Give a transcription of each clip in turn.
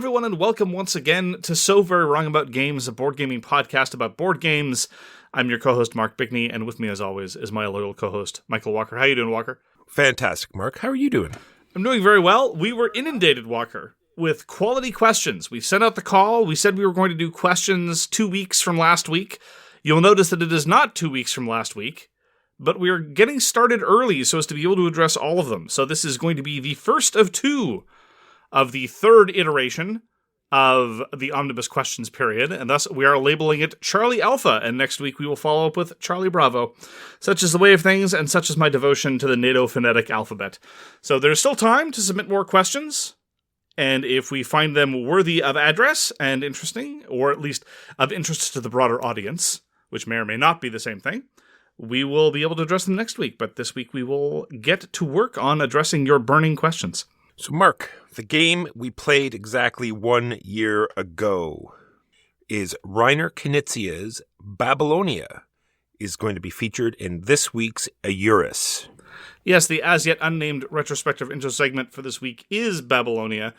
everyone, and welcome once again to So Very Wrong About Games, a board gaming podcast about board games. I'm your co-host, Mark Bickney, and with me, as always, is my loyal co-host, Michael Walker. How you doing, Walker? Fantastic, Mark. How are you doing? I'm doing very well. We were inundated, Walker, with quality questions. We sent out the call. We said we were going to do questions 2 weeks from last week. You'll notice that it is not 2 weeks from last week, but we are getting started early so as to be able to address all of them. So this is going to be the first of two of the third iteration of the Omnibus questions period, and thus we are labeling it Charlie Alpha, and next week we will follow up with Charlie Bravo. Such is the way of things, and such is my devotion to the NATO phonetic alphabet. So there's still time to submit more questions, and if we find them worthy of address and interesting, or at least of interest to the broader audience, which may or may not be the same thing, we will be able to address them next week, but this week we will get to work on addressing your burning questions. So, Mark, the game we played exactly 1 year ago is Reiner Knizia's Babylonia, is going to be featured in this week's AYURIS. Yes, the as-yet unnamed retrospective intro segment for this week is Babylonia.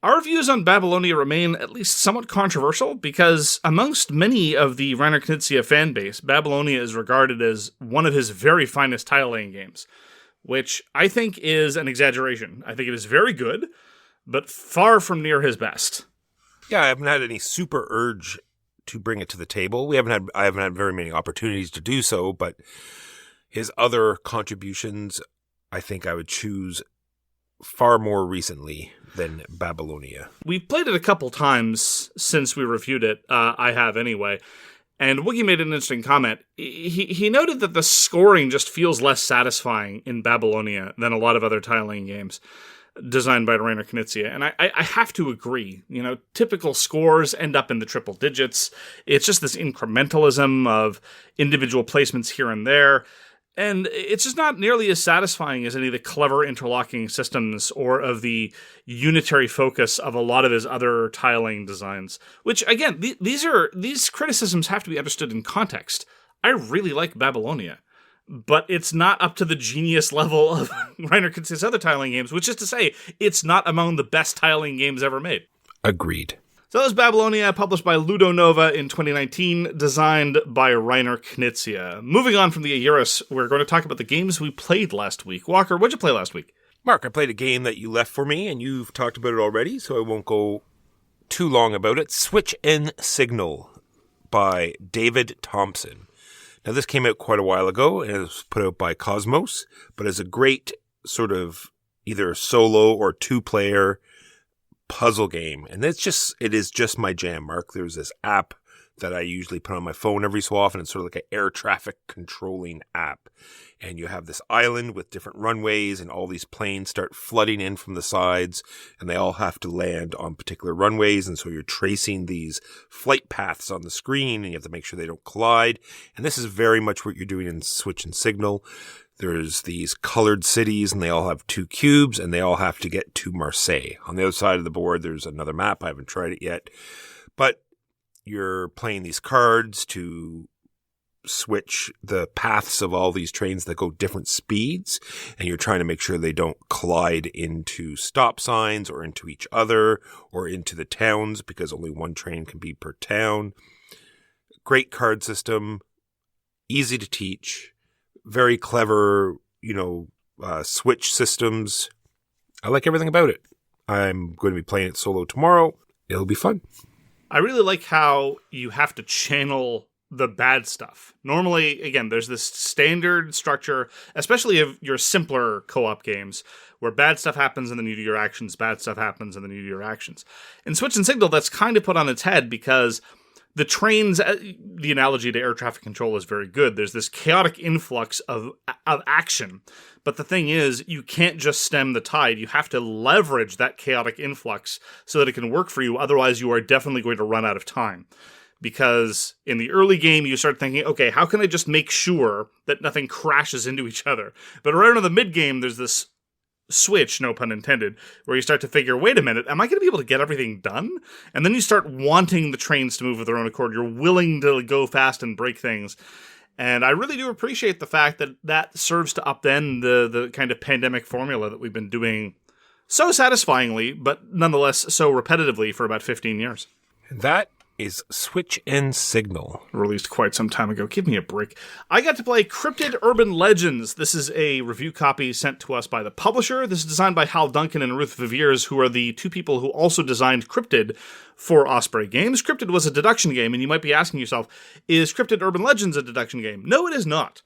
Our views on Babylonia remain at least somewhat controversial because amongst many of the Reiner Knizia fan base, Babylonia is regarded as one of his very finest tile-laying games, which I think is an exaggeration. I think it is very good, but far from near his best. Yeah, I haven't had any super urge to bring it to the table. I haven't had very many opportunities to do so, but his other contributions, I think I would choose far more recently than Babylonia. We've played it a couple times since we reviewed it. I have anyway. And Woogie made an interesting comment. He noted that the scoring just feels less satisfying in Babylonia than a lot of other tile-laying games designed by Reiner Knizia. And I have to agree. You know, typical scores end up in the triple digits. It's just this incrementalism of individual placements here and there. And it's just not nearly as satisfying as any of the clever interlocking systems or of the unitary focus of a lot of his other tiling designs. Which, again, these criticisms have to be understood in context. I really like Babylonia, but it's not up to the genius level of Reiner Knizia's other tiling games, which is to say, it's not among the best tiling games ever made. Agreed. So that was Babylonia, published by Ludonova in 2019, designed by Reiner Knizia. Moving on from the AYURIS, we're going to talk about the games we played last week. Walker, what'd you play last week? Mark, I played a game that you left for me, and you've talked about it already, so I won't go too long about it. Switch and Signal by Dávid Thompson. Now, this came out quite a while ago, and it was put out by KOSMOS, but is a great sort of either solo or two-player puzzle game, and it is just my jam, Mark. There's this app that I usually put on my phone every so often. It's sort of like an air traffic controlling app, and you have this island with different runways, and all these planes start flooding in from the sides, and they all have to land on particular runways, and so you're tracing these flight paths on the screen, and you have to make sure they don't collide. And this is very much what you're doing in Switch and Signal. There's these colored cities, and they all have 2 cubes, and they all have to get to Marseille. On the other side of the board, there's another map. I haven't tried it yet. But you're playing these cards to switch the paths of all these trains that go different speeds, and you're trying to make sure they don't collide into stop signs or into each other or into the towns, because only one train can be per town. Great card system, easy to teach. Very clever, switch systems. I like everything about it. I'm going to be playing it solo tomorrow. It'll be fun. I really like how you have to channel the bad stuff. Normally, again, there's this standard structure, especially of your simpler co-op games, where bad stuff happens and then you do your actions, bad stuff happens and then you do your actions. In Switch and Signal, that's kind of put on its head because the trains, the analogy to air traffic control is very good. There's this chaotic influx of action. But the thing is, you can't just stem the tide. You have to leverage that chaotic influx so that it can work for you. Otherwise, you are definitely going to run out of time. Because in the early game, you start thinking, okay, how can I just make sure that nothing crashes into each other? But right in the mid-game, there's this switch, no pun intended, where you start to figure, wait a minute, am I going to be able to get everything done? And then you start wanting the trains to move of their own accord. You're willing to go fast and break things. And I really do appreciate the fact that that serves to upend the kind of pandemic formula that we've been doing so satisfyingly, but nonetheless so repetitively for about 15 years. That is Switch and Signal. Released quite some time ago. Give me a break. I got to play Cryptid Urban Legends. This is a review copy sent to us by the publisher. This is designed by Hal Duncan and Ruth Veevers, who are the two people who also designed Cryptid for Osprey Games. Cryptid was a deduction game, and you might be asking yourself, is Cryptid Urban Legends a deduction game? No, it is not.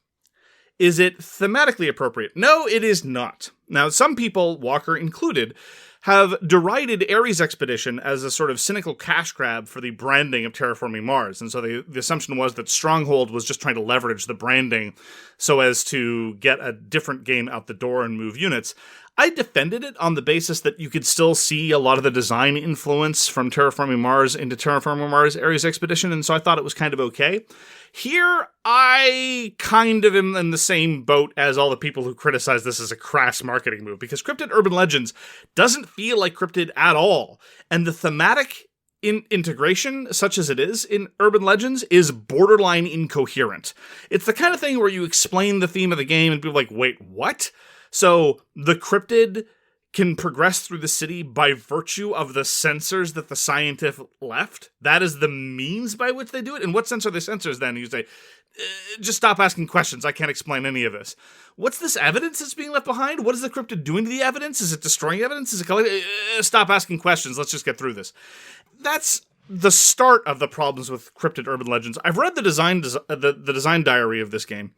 Is it thematically appropriate? No, it is not. Now, some people, Walker included, have derided Ares Expedition as a sort of cynical cash grab for the branding of Terraforming Mars. And so the assumption was that Stronghold was just trying to leverage the branding so as to get a different game out the door and move units. I defended it on the basis that you could still see a lot of the design influence from Terraforming Mars into Terraforming Mars Ares Expedition, and so I thought it was kind of okay. Here, I kind of am in the same boat as all the people who criticize this as a crass marketing move, because Cryptid Urban Legends doesn't feel like Cryptid at all, and the thematic integration, such as it is in Urban Legends, is borderline incoherent. It's the kind of thing where you explain the theme of the game and people are like, wait, what? So the Cryptid can progress through the city by virtue of the sensors that the scientist left. That is the means by which they do it. And what sense are the sensors then? You say, just stop asking questions. I can't explain any of this. What's this evidence that's being left behind? What is the Cryptid doing to the evidence? Is it destroying evidence? Is it collecting? Stop asking questions. Let's just get through this. That's the start of the problems with Cryptid Urban Legends. I've read the design diary of this game,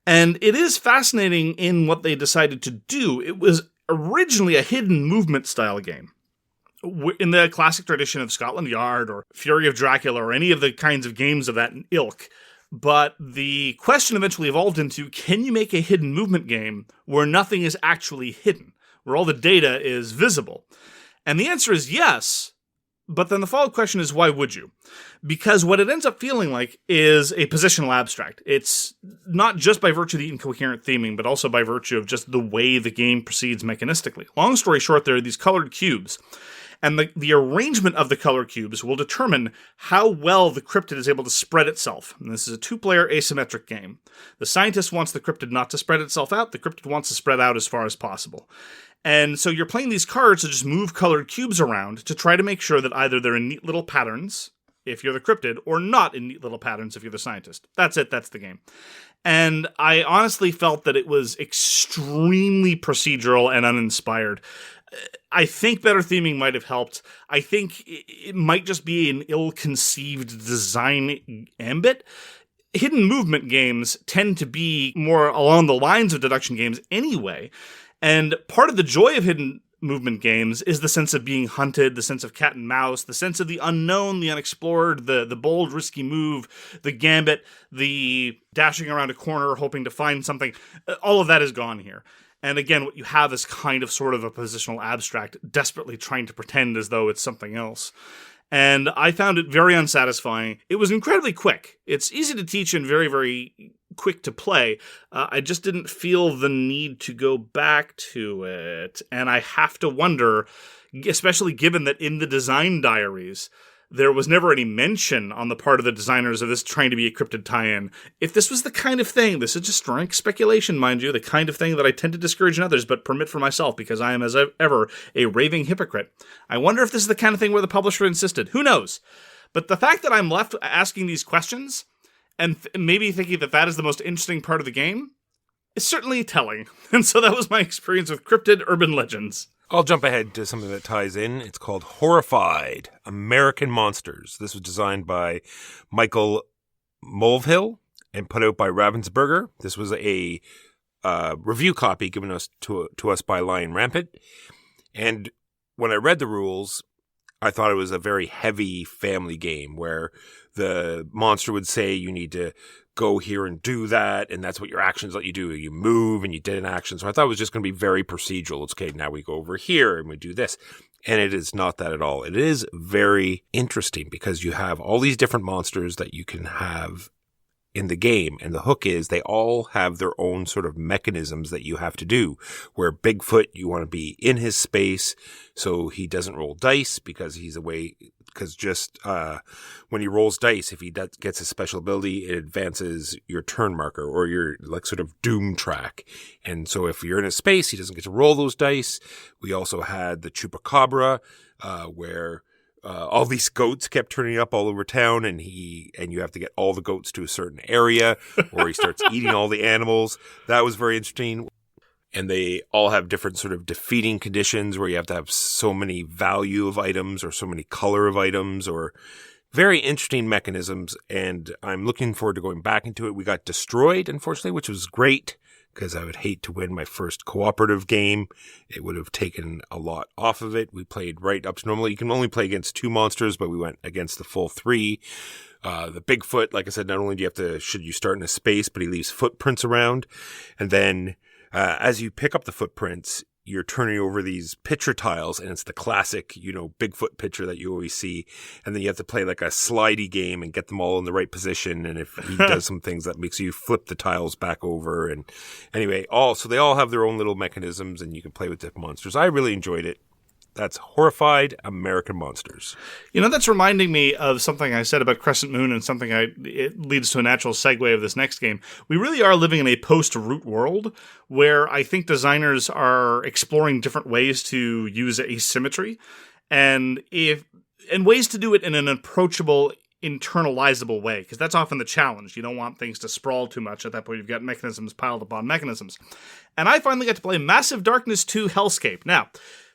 and it is fascinating in what they decided to do. It was originally a hidden movement style game. In the classic tradition of Scotland Yard or Fury of Dracula or any of the kinds of games of that ilk. But the question eventually evolved into, can you make a hidden movement game where nothing is actually hidden, where all the data is visible? And the answer is yes. But then the follow-up question is, why would you? Because what it ends up feeling like is a positional abstract. It's not just by virtue of the incoherent theming, but also by virtue of just the way the game proceeds mechanistically. Long story short, there are these colored cubes, and the arrangement of the color cubes will determine how well the Cryptid is able to spread itself. And this is a two-player asymmetric game. The scientist wants the Cryptid not to spread itself out. The Cryptid wants to spread out as far as possible. And so you're playing these cards to just move colored cubes around to try to make sure that either they're in neat little patterns, if you're the Cryptid, or not in neat little patterns if you're the scientist. That's it. That's the game. And I honestly felt that it was extremely procedural and uninspired. I think better theming might have helped. I think it might just be an ill-conceived design ambit. Hidden movement games tend to be more along the lines of deduction games anyway. And part of the joy of hidden movement games is the sense of being hunted, the sense of cat and mouse, the sense of the unknown, the unexplored, the bold, risky move, the gambit, the dashing around a corner, hoping to find something. All of that is gone here. And again, what you have is kind of sort of a positional abstract, desperately trying to pretend as though it's something else. And I found it very unsatisfying. It was incredibly quick. It's easy to teach and very, very quick to play. I just didn't feel the need to go back to it. And I have to wonder, especially given that in the design diaries, there was never any mention on the part of the designers of this trying to be a Cryptid tie-in. If this was the kind of thing, this is just rank speculation, mind you, the kind of thing that I tend to discourage in others, but permit for myself because I am, as ever, a raving hypocrite. I wonder if this is the kind of thing where the publisher insisted. Who knows? But the fact that I'm left asking these questions and maybe thinking that that is the most interesting part of the game is certainly telling. And so that was my experience with Cryptid Urban Legends. I'll jump ahead to something that ties in. It's called Horrified, American Monsters. This was designed by Michael Mulvihill and put out by Ravensburger. This was a review copy given to us by Lion Rampant. And when I read the rules, I thought it was a very heavy family game where the monster would say you need to go here and do that, and that's what your actions let you do. You move and you did an action. So I thought it was just going to be very procedural. It's okay, now we go over here and we do this. And it is not that at all. It is very interesting because you have all these different monsters that you can have in the game. And the hook is they all have their own sort of mechanisms that you have to do. Where Bigfoot, you want to be in his space so he doesn't roll dice because he's away because just when he rolls dice, if he gets a special ability, it advances your turn marker or your like sort of doom track. And so if you're in a space, he doesn't get to roll those dice. We also had the Chupacabra, where all these goats kept turning up all over town, and you have to get all the goats to a certain area, or he starts eating all the animals. That was very interesting. And they all have different sort of defeating conditions where you have to have so many value of items or so many color of items, or very interesting mechanisms. And I'm looking forward to going back into it. We got destroyed, unfortunately, which was great because I would hate to win my first cooperative game. It would have taken a lot off of it. We played right up to normally. You can only play against 2 monsters, but we went against the full 3. The Bigfoot, like I said, not only do you have to, should you start in a space, but he leaves footprints around. And then as you pick up the footprints, you're turning over these picture tiles, and it's the classic, Bigfoot picture that you always see. And then you have to play like a slidey game and get them all in the right position. And if he does some things that makes you flip the tiles back over. And anyway, so they all have their own little mechanisms, and you can play with different monsters. I really enjoyed it. That's Horrified American Monsters. That's reminding me of something I said about Crescent Moon, and something it leads to a natural segue of this next game. We really are living in a post-root world where I think designers are exploring different ways to use asymmetry and ways to do it in an approachable, internalizable way, because that's often the challenge. You don't want things to sprawl too much. At that point, you've got mechanisms piled upon mechanisms. And I finally got to play Massive Darkness 2 Hellscape. Now,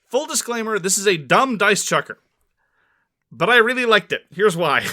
full disclaimer, this is a dumb dice chucker, but I really liked it. Here's why.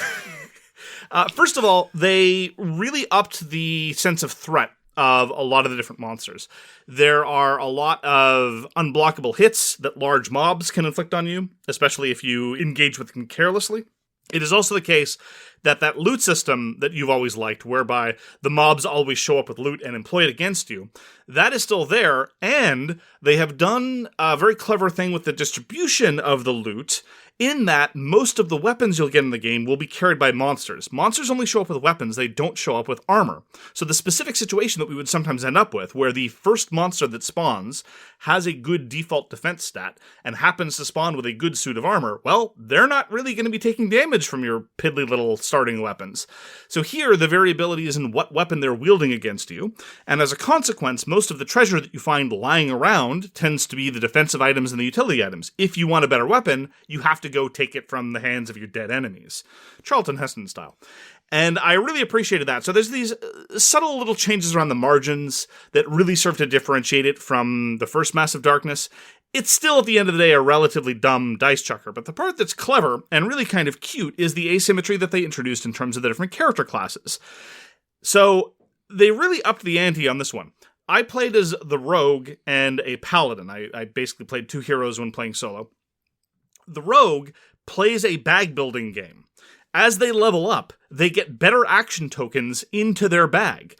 First of all, they really upped the sense of threat of a lot of the different monsters. There are a lot of unblockable hits that large mobs can inflict on you, especially if you engage with them carelessly. It is also the case that loot system that you've always liked, whereby the mobs always show up with loot and employ it against you, that is still there, and they have done a very clever thing with the distribution of the loot, in that most of the weapons you'll get in the game will be carried by monsters. Monsters only show up with weapons, they don't show up with armor. So the specific situation that we would sometimes end up with, where the first monster that spawns has a good default defense stat, and happens to spawn with a good suit of armor, well, they're not really going to be taking damage from your piddly little starting weapons. So here, the variability is in what weapon they're wielding against you, and as a consequence, most of the treasure that you find lying around tends to be the defensive items and the utility items. If you want a better weapon, you have to go take it from the hands of your dead enemies. Charlton Heston style. And I really appreciated that. So there's these subtle little changes around the margins that really serve to differentiate it from the first Massive Darkness. It's still, at the end of the day, a relatively dumb dice chucker, but the part that's clever and really kind of cute is the asymmetry that they introduced in terms of the different character classes. So they really upped the ante on this one. I played as the rogue and a paladin. I basically played 2 heroes when playing solo. The rogue plays a bag building game. As they level up, they get better action tokens into their bag.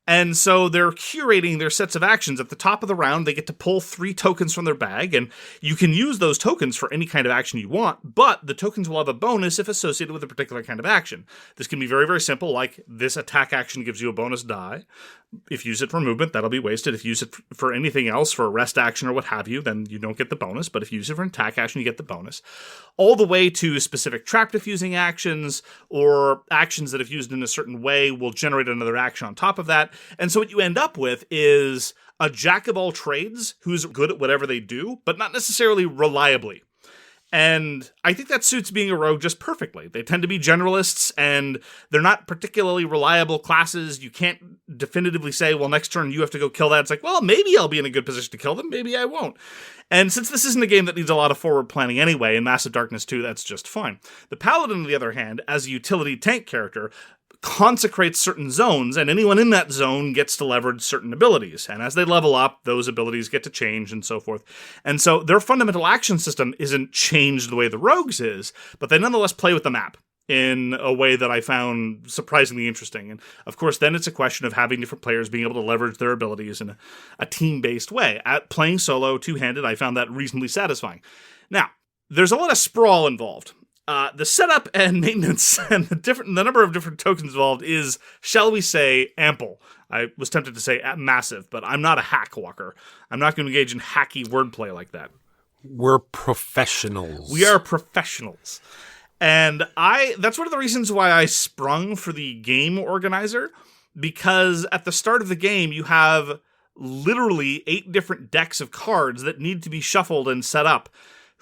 And so they're curating their sets of actions. At the top of the round, they get to pull 3 tokens from their bag, and you can use those tokens for any kind of action you want, but the tokens will have a bonus if associated with a particular kind of action. This can be very, very simple, like this attack action gives you a bonus die. If you use it for movement, that'll be wasted. If you use it for anything else, for a rest action or what have you, then you don't get the bonus. But if you use it for an attack action, you get the bonus. All the way to specific trap diffusing actions, or actions that if used in a certain way will generate another action on top of that. And so what you end up with is a jack of all trades who's good at whatever they do, but not necessarily reliably. And I think that suits being a rogue just perfectly. They tend to be generalists, and they're not particularly reliable classes. You can't definitively say, well, next turn you have to go kill that. It's like, well, maybe I'll be in a good position to kill them, maybe I won't. And since this isn't a game that needs a lot of forward planning anyway, in Massive Darkness 2, that's just fine. The Paladin, on the other hand, as a utility tank character, consecrates certain zones, and anyone in that zone gets to leverage certain abilities. And as they level up, those abilities get to change and so forth. And so their fundamental action system isn't changed the way the Rogues is, but they nonetheless play with the map in a way that I found surprisingly interesting. And of course, then it's a question of having different players being able to leverage their abilities in a team-based way. At playing solo, two-handed, I found that reasonably satisfying. Now, there's a lot of sprawl involved. The setup and maintenance and the number of different tokens involved is, shall we say, ample. I was tempted to say massive, but I'm not a hack walker. I'm not going to engage in hacky wordplay like that. We're professionals. We are professionals. And that's one of the reasons why I sprung for the game organizer, because at the start of the game, you have literally 8 different decks of cards that need to be shuffled and set up.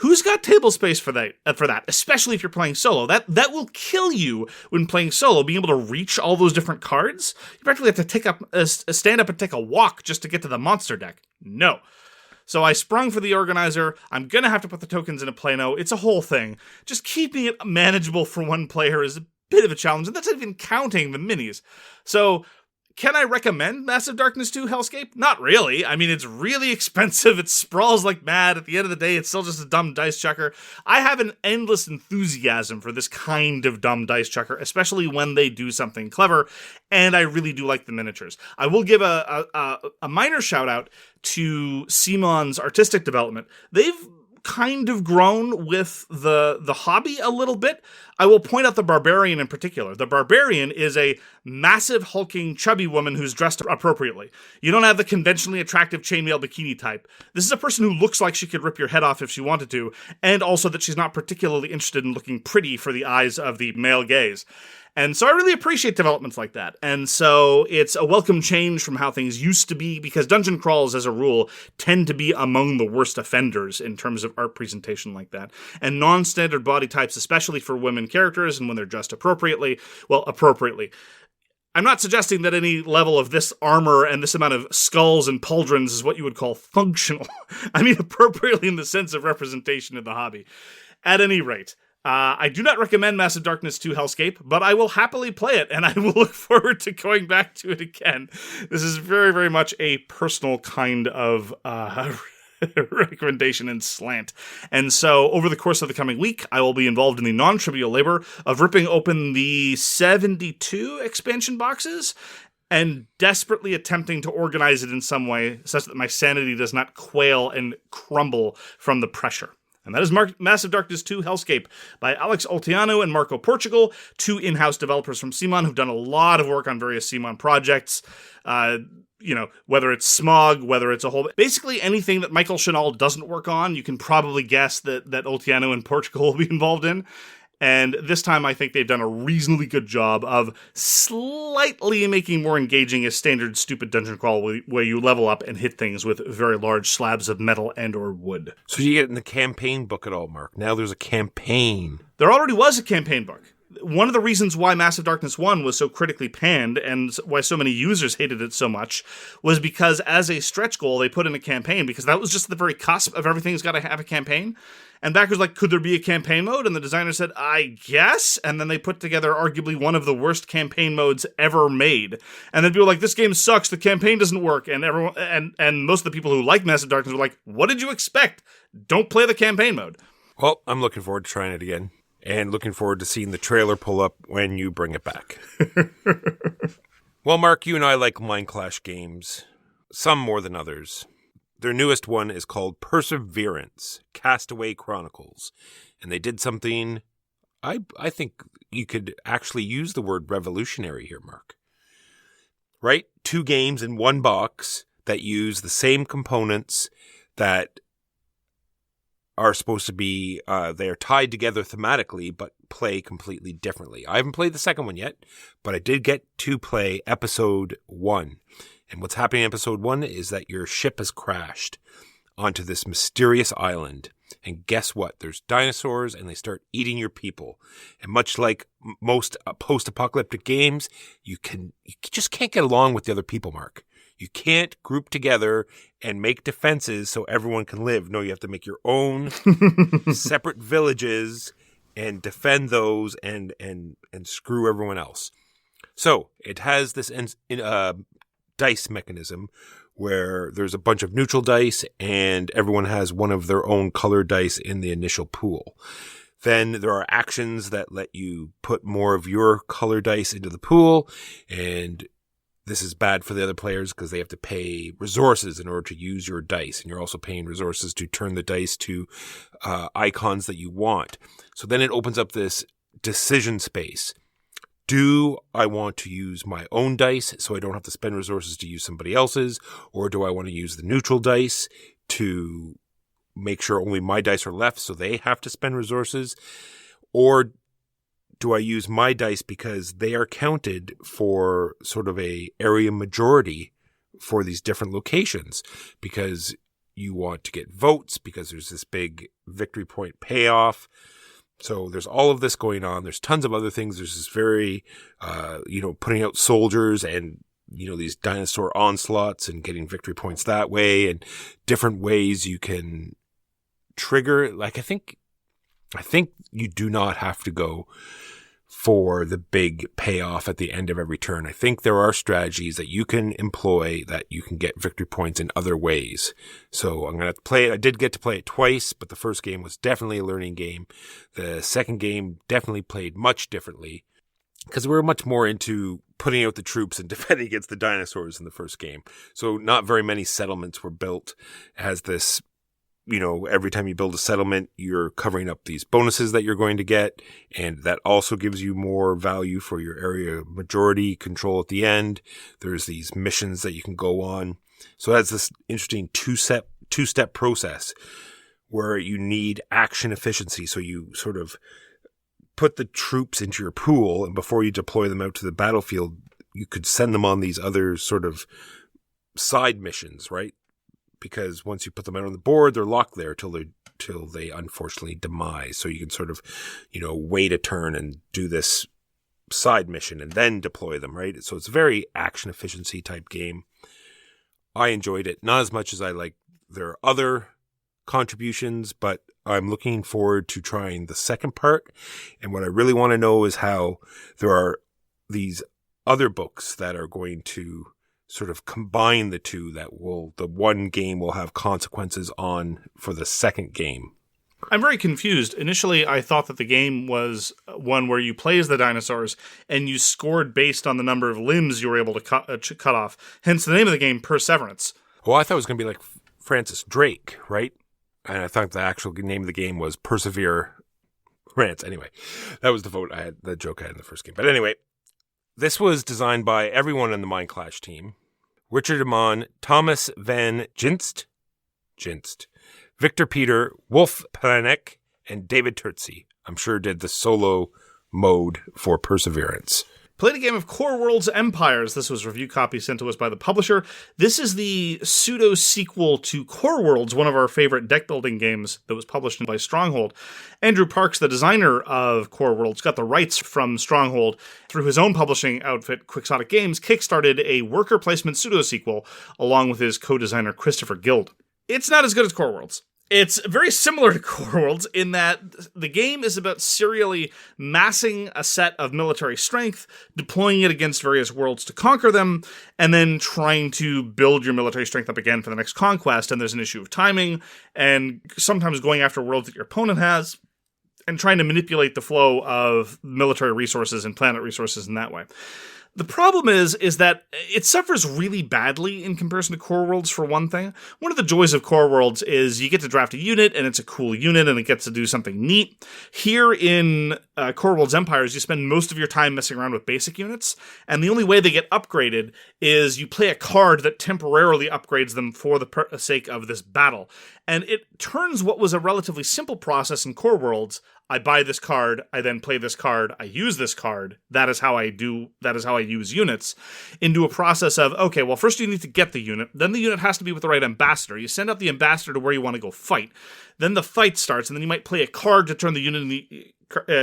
Who's got table space for that? Especially if you're playing solo. That will kill you when playing solo, being able to reach all those different cards. You practically have to stand up and take a walk just to get to the monster deck. No. So I sprung for the organizer. I'm going to have to put the tokens in a Plano. It's a whole thing. Just keeping it manageable for one player is a bit of a challenge, and that's not even counting the minis. So can I recommend Massive Darkness 2 Hellscape? Not really. I mean, it's really expensive. It sprawls like mad. At the end of the day, it's still just a dumb dice chucker. I have an endless enthusiasm for this kind of dumb dice chucker, especially when they do something clever, and I really do like the miniatures. I will give a minor shout out to CMON's artistic development. They've kind of grown with the hobby a little bit. I will point out the Barbarian in particular. The Barbarian is a massive, hulking, chubby woman who's dressed appropriately. You don't have the conventionally attractive chainmail bikini type. This is a person who looks like she could rip your head off if she wanted to, and also that she's not particularly interested in looking pretty for the eyes of the male gaze. And so I really appreciate developments like that. And so it's a welcome change from how things used to be, because dungeon crawls, as a rule, tend to be among the worst offenders in terms of art presentation like that. And non-standard body types, especially for women characters and when they're dressed appropriately, well, appropriately. I'm not suggesting that any level of this armor and this amount of skulls and pauldrons is what you would call functional. I mean, appropriately in the sense of representation of the hobby. At any rate, I do not recommend Massive Darkness 2 Hellscape, but I will happily play it, and I will look forward to going back to it again. This is very, very much a personal kind of recommendation and slant. And so, over the course of the coming week, I will be involved in the non-trivial labor of ripping open the 72 expansion boxes and desperately attempting to organize it in some way such that my sanity does not quail and crumble from the pressure. And that is Massive Darkness 2 Hellscape by Alex Olteanu and Marco Portugal, 2 in-house developers from CMON who've done a lot of work on various CMON projects. Whether it's Smog, whether it's a whole... Basically anything that Michael Chanel doesn't work on, you can probably guess that Olteanu and Portugal will be involved in. And this time I think they've done a reasonably good job of slightly making more engaging a standard stupid dungeon crawl where you level up and hit things with very large slabs of metal and or wood. So you get in the campaign book at all, Mark? Now there's a campaign. There already was a campaign book. One of the reasons why Massive Darkness 1 was so critically panned and why so many users hated it so much was because as a stretch goal, they put in a campaign, because that was just the very cusp of everything's got to have a campaign. And backers like, could there be a campaign mode? And the designer said, I guess. And then they put together arguably one of the worst campaign modes ever made. And then people were like, this game sucks. The campaign doesn't work. And everyone and most of the people who like Massive Darkness were like, what did you expect? Don't play the campaign mode. Well, I'm looking forward to trying it again. And looking forward to seeing the trailer pull up when you bring it back. Well, Mark, you and I like Mindclash games. Some more than others. Their newest one is called Perseverance, Castaway Chronicles. And they did something, I think you could actually use the word revolutionary here, Mark. Right? 2 games in one box that use the same components that are supposed to be, they're tied together thematically, but play completely differently. I haven't played the second one yet, but I did get to play episode 1. And what's happening in episode 1 is that your ship has crashed onto this mysterious island. And guess what? There's dinosaurs and they start eating your people. And much like most post-apocalyptic games, you just can't get along with the other people, Mark. You can't group together and make defenses so everyone can live. No, you have to make your own separate villages and defend those and screw everyone else. So it has this dice mechanism where there's a bunch of neutral dice and everyone has one of their own color dice in the initial pool. Then there are actions that let you put more of your color dice into the pool, and this is bad for the other players because they have to pay resources in order to use your dice. And you're also paying resources to turn the dice to icons that you want. So then it opens up this decision space. Do I want to use my own dice so I don't have to spend resources to use somebody else's? Or do I want to use the neutral dice to make sure only my dice are left so they have to spend resources? Or do I use my dice because they are counted for sort of a area majority for these different locations, because you want to get votes, because there's this big victory point payoff. So there's all of this going on. There's tons of other things. There's this very, putting out soldiers and, these dinosaur onslaughts and getting victory points that way, and different ways you can trigger. Like, I think you do not have to go for the big payoff at the end of every turn. I think there are strategies that you can employ that you can get victory points in other ways. So I'm going to have to play it. I did get to play it twice, but the first game was definitely a learning game. The second game definitely played much differently, because we were much more into putting out the troops and defending against the dinosaurs in the first game. So not very many settlements were built. It has this, every time you build a settlement, you're covering up these bonuses that you're going to get. And that also gives you more value for your area majority control at the end. There's these missions that you can go on. So it has this interesting two-step process where you need action efficiency. So you sort of put the troops into your pool, and before you deploy them out to the battlefield, you could send them on these other sort of side missions, right? Because once you put them out on the board, they're locked there till they unfortunately demise. So you can sort of, wait a turn and do this side mission and then deploy them, right? So it's a very action efficiency type game. I enjoyed it, not as much as I like their other contributions, but I'm looking forward to trying the second part. And what I really want to know is how there are these other books that are going to sort of combine the two, the one game will have consequences on for the second game. I'm very confused. Initially, I thought that the game was one where you play as the dinosaurs and you scored based on the number of limbs you were able to cut off. Hence the name of the game, Perseverance. Well, I thought it was going to be like Francis Drake, right? And I thought the actual name of the game was Perseverance. Anyway, that was the joke I had in the first game. But anyway, this was designed by everyone in the Mindclash team. Richard Amann, Thomas van Ginste, Viktor Peter, Wolf Plancke, and David Turczi. I'm sure did the solo mode for Perseverance. Played a game of Core Worlds Empires. This was a review copy sent to us by the publisher. This is the pseudo-sequel to Core Worlds, one of our favorite deck-building games that was published by Stronghold. Andrew Parks, the designer of Core Worlds, got the rights from Stronghold through his own publishing outfit, Quixotic Games, kickstarted a worker placement pseudo-sequel along with his co-designer Christopher Guild. It's not as good as Core Worlds. It's very similar to Core Worlds in that the game is about serially massing a set of military strength, deploying it against various worlds to conquer them, and then trying to build your military strength up again for the next conquest. And there's an issue of timing, and sometimes going after worlds that your opponent has, and trying to manipulate the flow of military resources and planet resources in that way. The problem is that it suffers really badly in comparison to Core Worlds, for one thing. One of the joys of Core Worlds is you get to draft a unit, and it's a cool unit, and it gets to do something neat. Here in Core Worlds Empires, you spend most of your time messing around with basic units, and the only way they get upgraded is you play a card that temporarily upgrades them for the sake of this battle. And it turns what was a relatively simple process in Core Worlds, I buy this card, I then play this card, I use this card, that is how I use units, into a process of, okay, well, first you need to get the unit, then the unit has to be with the right ambassador. You send out the ambassador to where you want to go fight. Then the fight starts, and then you might play a card to turn the unit in the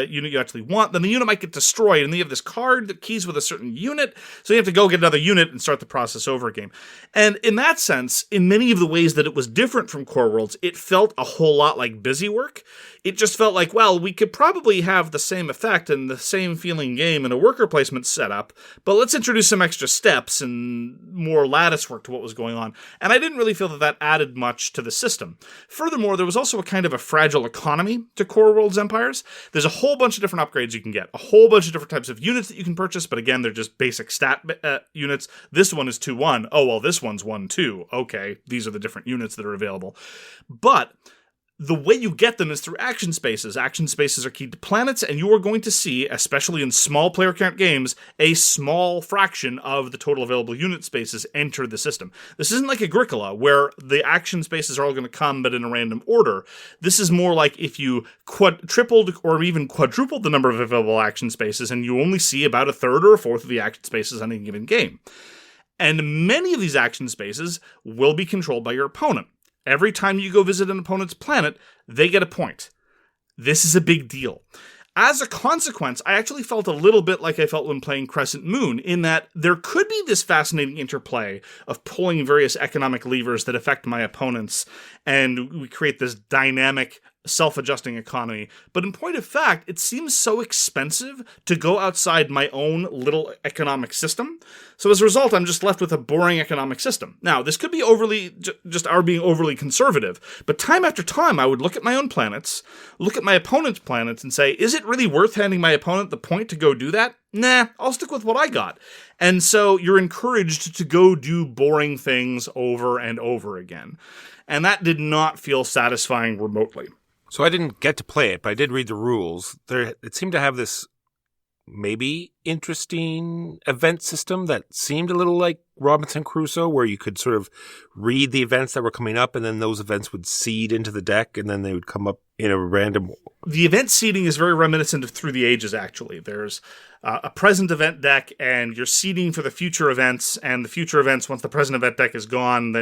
unit you actually want. Then the unit might get destroyed, and then you have this card that keys with a certain unit, so you have to go get another unit and start the process over again. And in that sense, in many of the ways that it was different from Core Worlds, it felt a whole lot like busy work. It just felt like, well, we could probably have the same effect and the same feeling game in a worker placement setup, but let's introduce some extra steps and more lattice work to what was going on. And I didn't really feel that added much to the system. Furthermore, there was also a kind of a fragile economy to Core Worlds Empires. There's a whole bunch of different upgrades you can get, a whole bunch of different types of units that you can purchase, but again, they're just basic stat units. This one is 2-1. Oh, well, this one's 1-2. Okay, these are the different units that are available. But The way you get them is through action spaces. Action spaces are keyed to planets, and you are going to see, especially in small player count games, a small fraction of the total available unit spaces enter the system. This isn't like Agricola, where the action spaces are all going to come, but in a random order. This is more like if you tripled or even quadrupled the number of available action spaces, and you only see about a third or a fourth of the action spaces on any given game. And many of these action spaces will be controlled by your opponent. Every time you go visit an opponent's planet, they get a point. This is a big deal. As a consequence, I actually felt a little bit like I felt when playing Crescent Moon, in that there could be this fascinating interplay of pulling various economic levers that affect my opponents, and we create this dynamic, self-adjusting economy. But in point of fact, it seems so expensive to go outside my own little economic system. So as a result, I'm just left with a boring economic system. Now, this could be just our being overly conservative, but time after time, I would look at my own planets, look at my opponent's planets, and say, is it really worth handing my opponent the point to go do that? Nah, I'll stick with what I got. And so you're encouraged to go do boring things over and over again. And that did not feel satisfying remotely. So I didn't get to play it, but I did read the rules. It seemed to have this maybe interesting event system that seemed a little like Robinson Crusoe, where you could sort of read the events that were coming up, and then those events would seed into the deck, and then they would come up in a random... The event seeding is very reminiscent of Through the Ages, actually. There's a present event deck, and you're seeding for the future events, and the future events, once the present event deck is gone,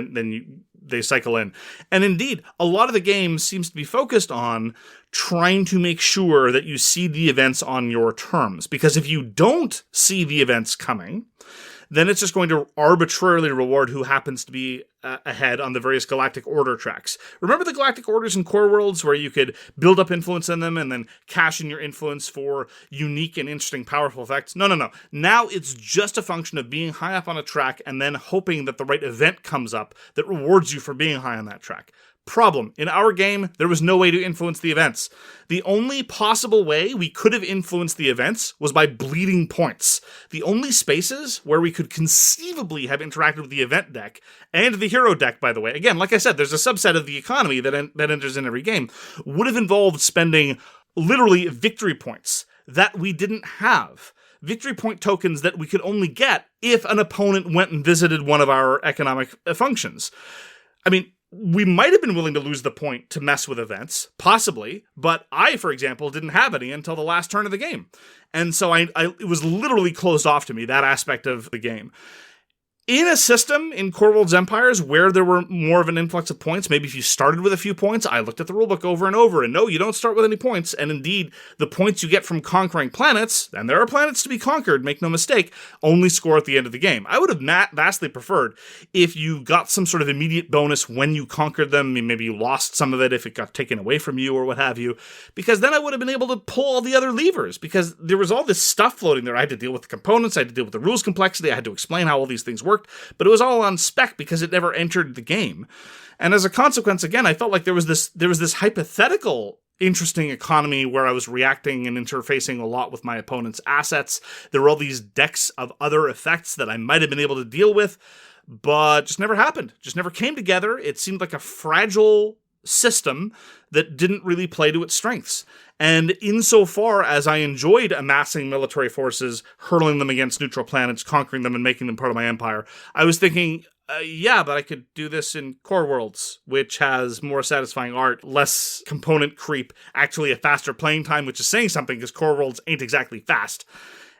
they cycle in. And indeed, a lot of the game seems to be focused on trying to make sure that you see the events on your terms. Because if you don't see the events coming, then it's just going to arbitrarily reward who happens to be ahead on the various galactic order tracks. Remember the galactic orders in Core Worlds, where you could build up influence in them and then cash in your influence for unique and interesting, powerful effects? No. Now it's just a function of being high up on a track and then hoping that the right event comes up that rewards you for being high on that track. Problem. In our game, there was no way to influence the events. The only possible way we could have influenced the events was by bleeding points. The only spaces where we could conceivably have interacted with the event deck, and the hero deck, by the way, again, like I said, there's a subset of the economy that enters in every game, would have involved spending literally victory points that we didn't have. Victory point tokens that we could only get if an opponent went and visited one of our economic functions. I mean, we might have been willing to lose the point to mess with events, possibly, but I, for example, didn't have any until the last turn of the game. And so it was literally closed off to me, that aspect of the game. In a system in Core Worlds Empires where there were more of an influx of points, maybe if you started with a few points, I looked at the rulebook over and over, and no, you don't start with any points, and indeed, the points you get from conquering planets, and there are planets to be conquered, make no mistake, only score at the end of the game. I would have vastly preferred if you got some sort of immediate bonus when you conquered them, maybe you lost some of it if it got taken away from you or what have you, because then I would have been able to pull all the other levers, because there was all this stuff floating there. I had to deal with the components, I had to deal with the rules complexity, I had to explain how all these things worked, but it was all on spec because it never entered the game. And as a consequence, again, I felt like there was this hypothetical interesting economy where I was reacting and interfacing a lot with my opponent's assets. There were all these decks of other effects that I might have been able to deal with, but just never happened. Just never came together. It seemed like a fragile system that didn't really play to its strengths. And insofar as I enjoyed amassing military forces, hurling them against neutral planets, conquering them, and making them part of my empire, I was thinking, but I could do this in Core Worlds, which has more satisfying art, less component creep, actually a faster playing time, which is saying something because Core Worlds ain't exactly fast.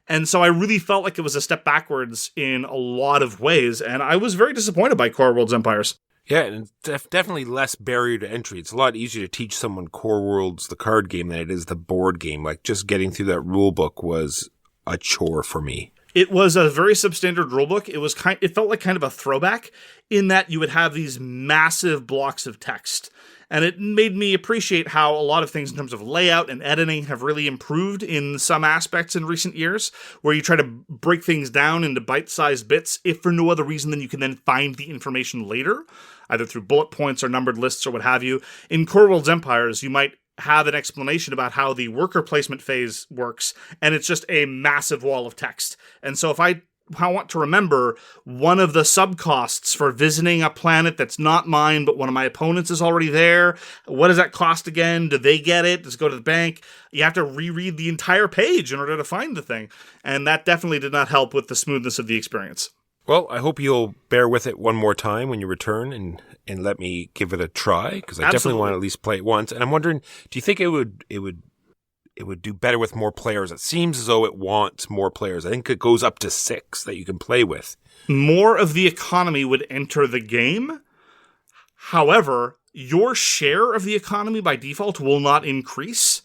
And so I really felt like it was a step backwards in a lot of ways, and I was very disappointed by Core Worlds Empires. Yeah, and definitely less barrier to entry. It's a lot easier to teach someone Core Worlds, the card game, than it is the board game. Like, just getting through that rule book was a chore for me. It was a very substandard rulebook. It felt like kind of a throwback in that you would have these massive blocks of text. And it made me appreciate how a lot of things in terms of layout and editing have really improved in some aspects in recent years, where you try to break things down into bite-sized bits, if for no other reason than you can then find the information later, either through bullet points or numbered lists or what have you. In Core Worlds Empires, you might have an explanation about how the worker placement phase works, and it's just a massive wall of text. And so if I want to remember one of the sub-costs for visiting a planet that's not mine, but one of my opponents is already there. What does that cost again? Do they get it? Does it go to the bank? You have to reread the entire page in order to find the thing. And that definitely did not help with the smoothness of the experience. Well, I hope you'll bear with it one more time when you return and let me give it a try, because I definitely want to at least play it once. And I'm wondering, do you think it would do better with more players? It seems as though it wants more players. I think it goes up to 6 that you can play with. More of the economy would enter the game. However, your share of the economy by default will not increase.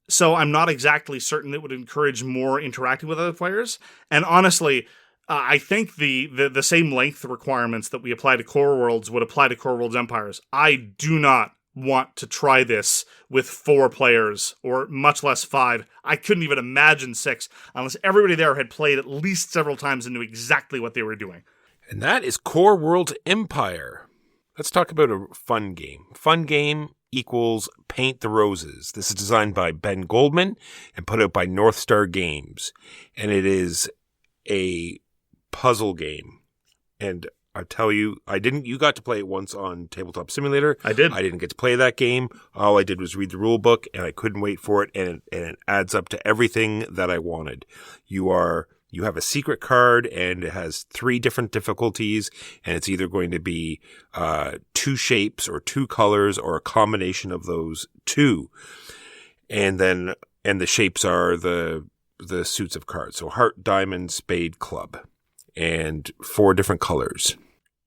So I'm not exactly certain it would encourage more interacting with other players. And honestly, I think the same length requirements that we apply to Core Worlds would apply to Core Worlds Empires. I do not want to try this with 4 players, or much less 5. I couldn't even imagine 6, unless everybody there had played at least several times and knew exactly what they were doing. And that is Core Worlds Empire. Let's talk about a fun game. Fun game equals Paint the Roses. This is designed by Ben Goldman and put out by North Star Games. And it is a puzzle game. And I tell you, you got to play it once on Tabletop Simulator. I did. I didn't get to play that game. All I did was read the rule book, and I couldn't wait for it, and it adds up to everything that I wanted. You have a secret card, and it has 3 different difficulties, and it's either going to be 2 shapes or 2 colors or a combination of those 2. And the shapes are the suits of cards. So heart, diamond, spade, club. And 4 different colors.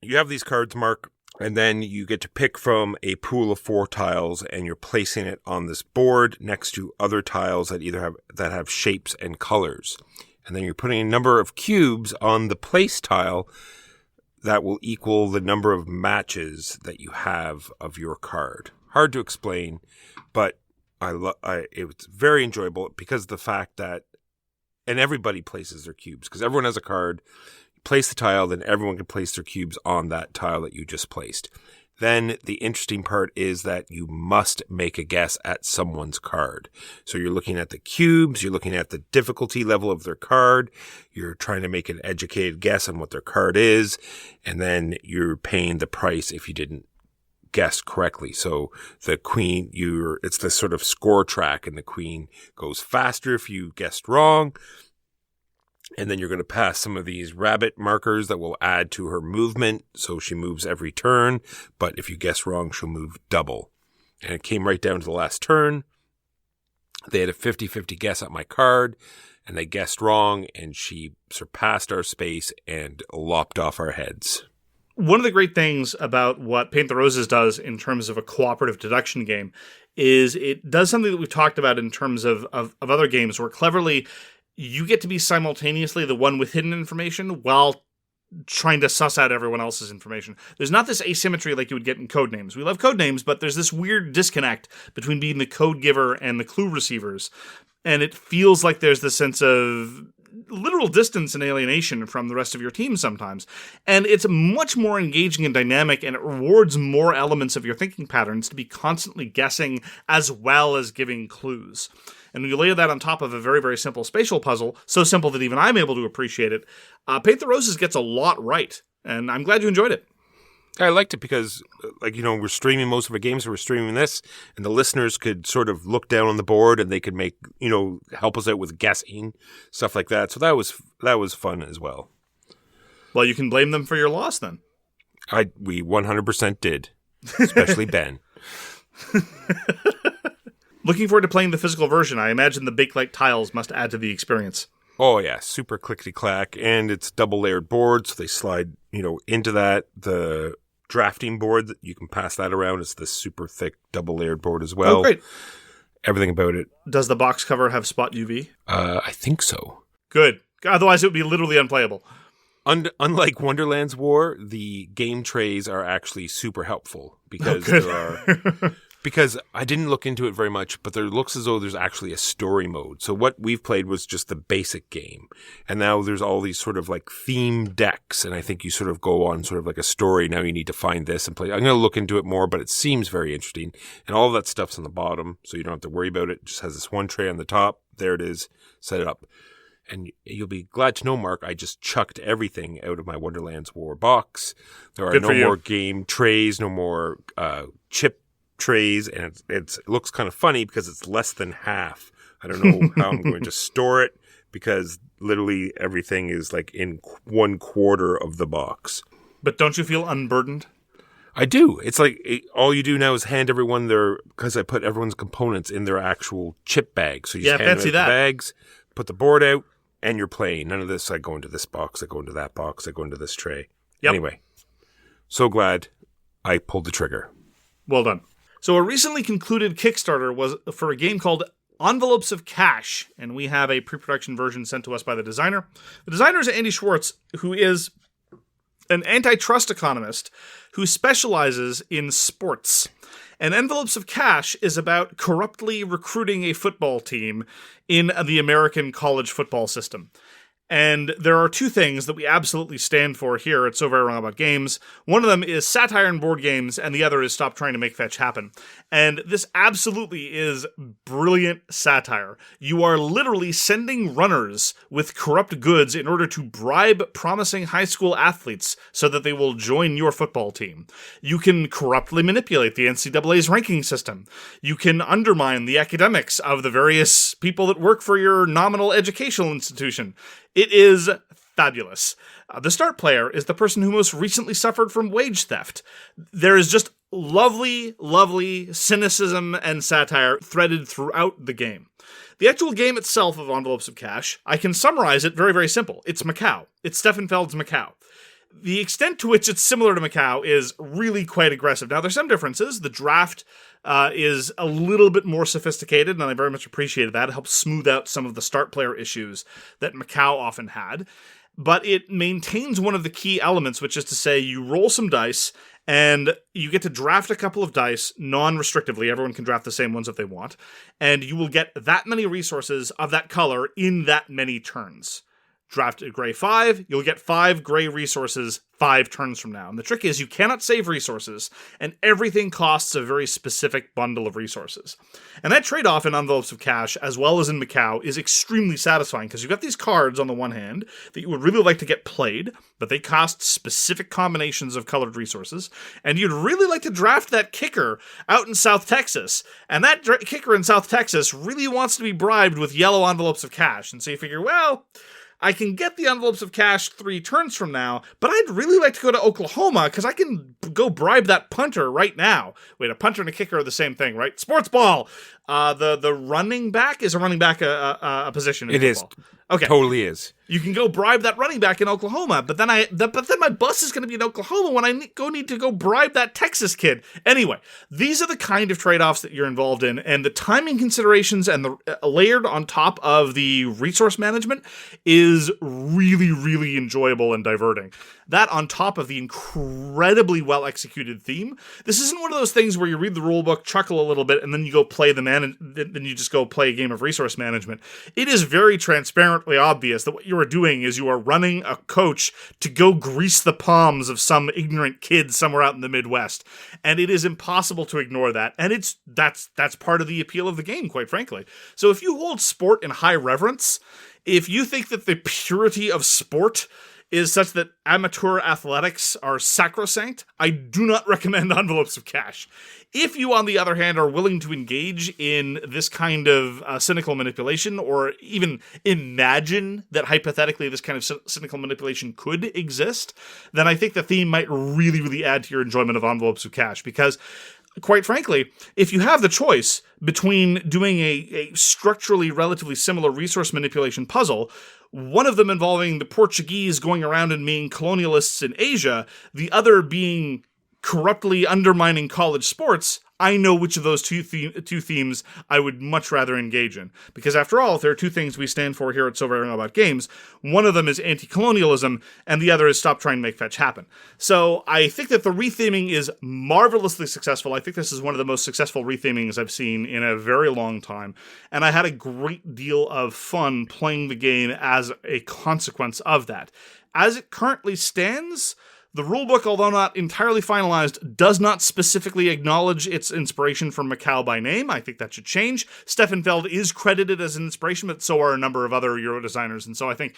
You have these cards, Mark, and then you get to pick from a pool of 4 tiles, and you're placing it on this board next to other tiles that have shapes and colors. And then you're putting a number of cubes on the place tile that will equal the number of matches that you have of your card. Hard to explain, but it was very enjoyable because of the fact that, and everybody places their cubes because everyone has a card. Place the tile, then everyone can place their cubes on that tile that you just placed. Then the interesting part is that you must make a guess at someone's card. So you're looking at the cubes, you're looking at the difficulty level of their card, you're trying to make an educated guess on what their card is, and then you're paying the price if you didn't guess correctly. So the queen, it's this sort of score track, and the queen goes faster if you guessed wrong. And then you're going to pass some of these rabbit markers that will add to her movement. So she moves every turn. But if you guess wrong, she'll move double. And it came right down to the last turn. They had a 50-50 guess at my card. And they guessed wrong. And she surpassed our space and lopped off our heads. One of the great things about what Paint the Roses does in terms of a cooperative deduction game is it does something that we've talked about in terms of other games where cleverly you get to be simultaneously the one with hidden information while trying to suss out everyone else's information. There's not this asymmetry like you would get in Codenames. We love Codenames, but there's this weird disconnect between being the code giver and the clue receivers. And it feels like there's this sense of literal distance and alienation from the rest of your team sometimes. And it's much more engaging and dynamic, and it rewards more elements of your thinking patterns to be constantly guessing as well as giving clues. And when you layer that on top of a very, very simple spatial puzzle, so simple that even I'm able to appreciate it, Paint the Roses gets a lot right. And I'm glad you enjoyed it. I liked it because, we're streaming most of our games, so we're streaming this, and the listeners could sort of look down on the board and they could make, help us out with guessing, stuff like that. So that was fun as well. Well, you can blame them for your loss then. We 100% did, especially Ben. Looking forward to playing the physical version. I imagine the Bakelite tiles must add to the experience. Oh, yeah. Super clickety-clack. And it's double-layered board, so they slide, into that. The drafting board, you can pass that around. It's this super thick double-layered board as well. Oh, great. Everything about it. Does the box cover have spot UV? I think so. Good. Otherwise, it would be literally unplayable. Unlike Wonderland's War, the game trays are actually super helpful because there are... Because I didn't look into it very much, but there looks as though there's actually a story mode. So what we've played was just the basic game. And now there's all these sort of like theme decks. And I think you sort of go on sort of like a story. Now you need to find this and play. I'm going to look into it more, but it seems very interesting. And all of that stuff's on the bottom, so you don't have to worry about it. It just has this one tray on the top. There it is. Set it up. and you'll be glad to know, Mark, I just chucked everything out of my Wonderlands War box. There are no more game trays, no more chip trays, and it looks kind of funny because it's less than half. I don't know how I'm going to store it because literally everything is like in 1/4 of the box. But don't you feel unburdened? I do. It's like all you do now is hand everyone because I put everyone's components in their actual chip bag. So you just hand out the bags, put the board out, and you're playing. None of this, I go into this box, I go into that box, I go into this tray. Yep. Anyway, so glad I pulled the trigger. Well done. So a recently concluded Kickstarter was for a game called Envelopes of Cash, and we have a pre-production version sent to us by the designer. The designer is Andy Schwartz, who is an antitrust economist who specializes in sports. And Envelopes of Cash is about corruptly recruiting a football team in the American college football system. And there are two things that we absolutely stand for here at So Very Wrong About Games. One of them is satire in board games, and the other is stop trying to make fetch happen. And this absolutely is brilliant satire. You are literally sending runners with corrupt goods in order to bribe promising high school athletes so that they will join your football team. You can corruptly manipulate the NCAA's ranking system. You can undermine the academics of the various people that work for your nominal educational institution. It is fabulous. The start player is the person who most recently suffered from wage theft. There is just lovely, lovely cynicism and satire threaded throughout the game. The actual game itself of Envelopes of Cash, I can summarize it very, very simple. It's Macau. It's Stefan Feld's Macau. The extent to which it's similar to Macau is really quite aggressive. Now, there's some differences. The draft is a little bit more sophisticated, and I very much appreciated that. It helps smooth out some of the start player issues that Macau often had. But it maintains one of the key elements, which is to say you roll some dice, and you get to draft a couple of dice non-restrictively. Everyone can draft the same ones if they want. And you will get that many resources of that color in that many turns. Draft a gray 5, you'll get 5 gray resources 5 turns from now. And the trick is you cannot save resources, and everything costs a very specific bundle of resources. And that trade-off in Envelopes of Cash, as well as in Macau, is extremely satisfying, because you've got these cards on the one hand that you would really like to get played, but they cost specific combinations of colored resources, and you'd really like to draft that kicker out in South Texas, and that kicker in South Texas really wants to be bribed with yellow envelopes of cash, and so you figure, well, I can get the Envelopes of Cash 3 turns from now, but I'd really like to go to Oklahoma because I can go bribe that punter right now. Wait, a punter and a kicker are the same thing, right? Sports ball. The running back is a running back a position in football. It is. Okay. Totally is. You can go bribe that running back in Oklahoma, but then my bus is going to be in Oklahoma when I need to go bribe that Texas kid. Anyway, these are the kind of trade-offs that you're involved in, and the timing considerations and the layered on top of the resource management is really, really enjoyable and diverting. That on top of the incredibly well-executed theme. This isn't one of those things where you read the rulebook, chuckle a little bit, and then you go play then you just go play a game of resource management. It is very transparently obvious that what you are doing is you are running a coach to go grease the palms of some ignorant kid somewhere out in the Midwest. And it is impossible to ignore that. And that's part of the appeal of the game, quite frankly. So if you hold sport in high reverence, if you think that the purity of sport is such that amateur athletics are sacrosanct, I do not recommend Envelopes of Cash. If you, on the other hand, are willing to engage in this kind of cynical manipulation, or even imagine that hypothetically this kind of cynical manipulation could exist, then I think the theme might really, really add to your enjoyment of Envelopes of Cash. Because, quite frankly, if you have the choice between doing a structurally relatively similar resource manipulation puzzle, one of them involving the Portuguese going around and being colonialists in Asia, the other being corruptly undermining college sports, I know which of those two themes I would much rather engage in. Because after all, if there are two things we stand for here at So Very Wrong About Games, one of them is anti-colonialism, and the other is stop trying to make fetch happen. So I think that the retheming is marvelously successful. I think this is one of the most successful rethemings I've seen in a very long time. And I had a great deal of fun playing the game as a consequence of that. As it currently stands, The rulebook, although not entirely finalized, does not specifically acknowledge its inspiration from Macau by name. I think that should change. Stefan Feld is credited as an inspiration, but so are a number of other Euro designers, and so I think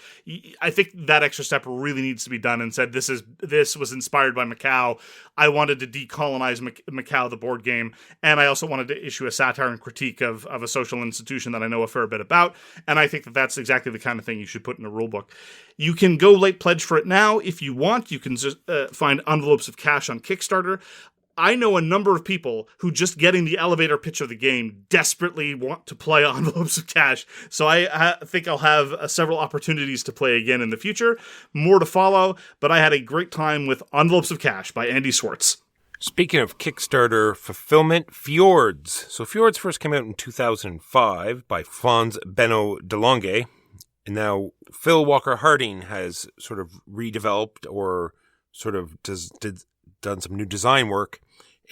that extra step really needs to be done and said this was inspired by Macau. I wanted to decolonize Macau, the board game, and I also wanted to issue a satire and critique of a social institution that I know a fair bit about, and I think that that's exactly the kind of thing you should put in a rulebook. You can go late pledge for it now if you want. You can just find envelopes of cash on Kickstarter. I know a number of people who just getting the elevator pitch of the game desperately want to play envelopes of cash. So I think I'll have several opportunities to play again in the future. More to follow, but I had a great time with Envelopes of Cash by Andy Swartz. Speaking of Kickstarter fulfillment, Fjords. So Fjords first came out in 2005 by Fons Benno DeLonge. And now Phil Walker Harding has sort of redeveloped or sort of done some new design work.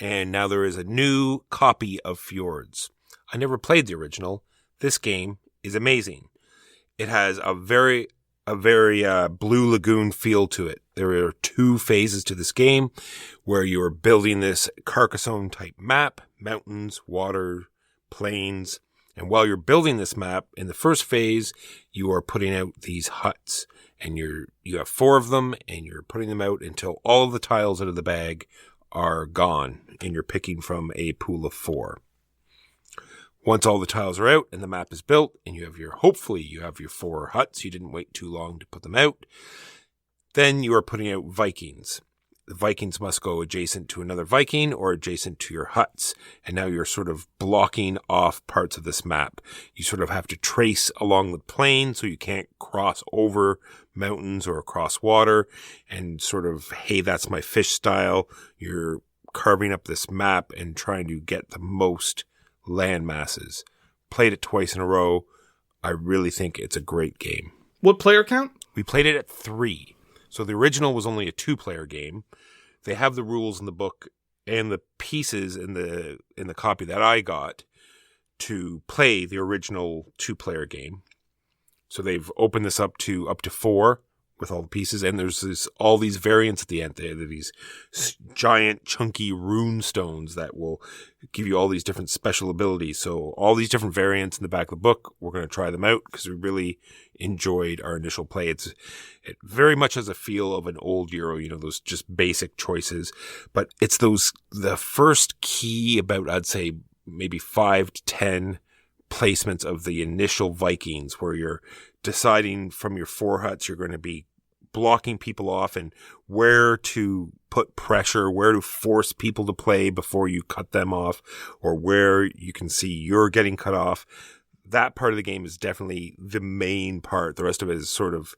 And now there is a new copy of Fjords. I never played the original. This game is amazing. It has a very Blue Lagoon feel to it. There are 2 phases to this game where you are building this Carcassonne type map, mountains, water, plains. And while you're building this map, in the first phase, you are putting out these huts. And you have 4 of them, and you're putting them out until all of the tiles out of the bag are gone. And you're picking from a pool of 4. Once all the tiles are out and the map is built, and hopefully you have your 4 huts, you didn't wait too long to put them out, then you are putting out Vikings. The Vikings must go adjacent to another Viking or adjacent to your huts. And now you're sort of blocking off parts of this map. You sort of have to trace along the plain so you can't cross over mountains or across water and sort of, hey, that's my fish style. You're carving up this map and trying to get the most land masses. Played it twice in a row. I really think it's a great game. What player count? We played it at 3. So the original was only a 2-player game. They have the rules in the book and the pieces in the copy that I got to play the original 2-player game. So they've opened this up to 4 with all the pieces, and there's all these variants at the end. There are these giant, chunky rune stones that will give you all these different special abilities. So all these different variants in the back of the book, we're going to try them out because we really enjoyed our initial play. It very much has a feel of an old Euro, those just basic choices. But it's the first key about, I'd say, maybe 5 to 10 placements of the initial Vikings where you're deciding from your 4 huts you're going to be blocking people off and where to put pressure, where to force people to play before you cut them off, or where you can see you're getting cut off. That part of the game is definitely the main part. The rest of it is sort of,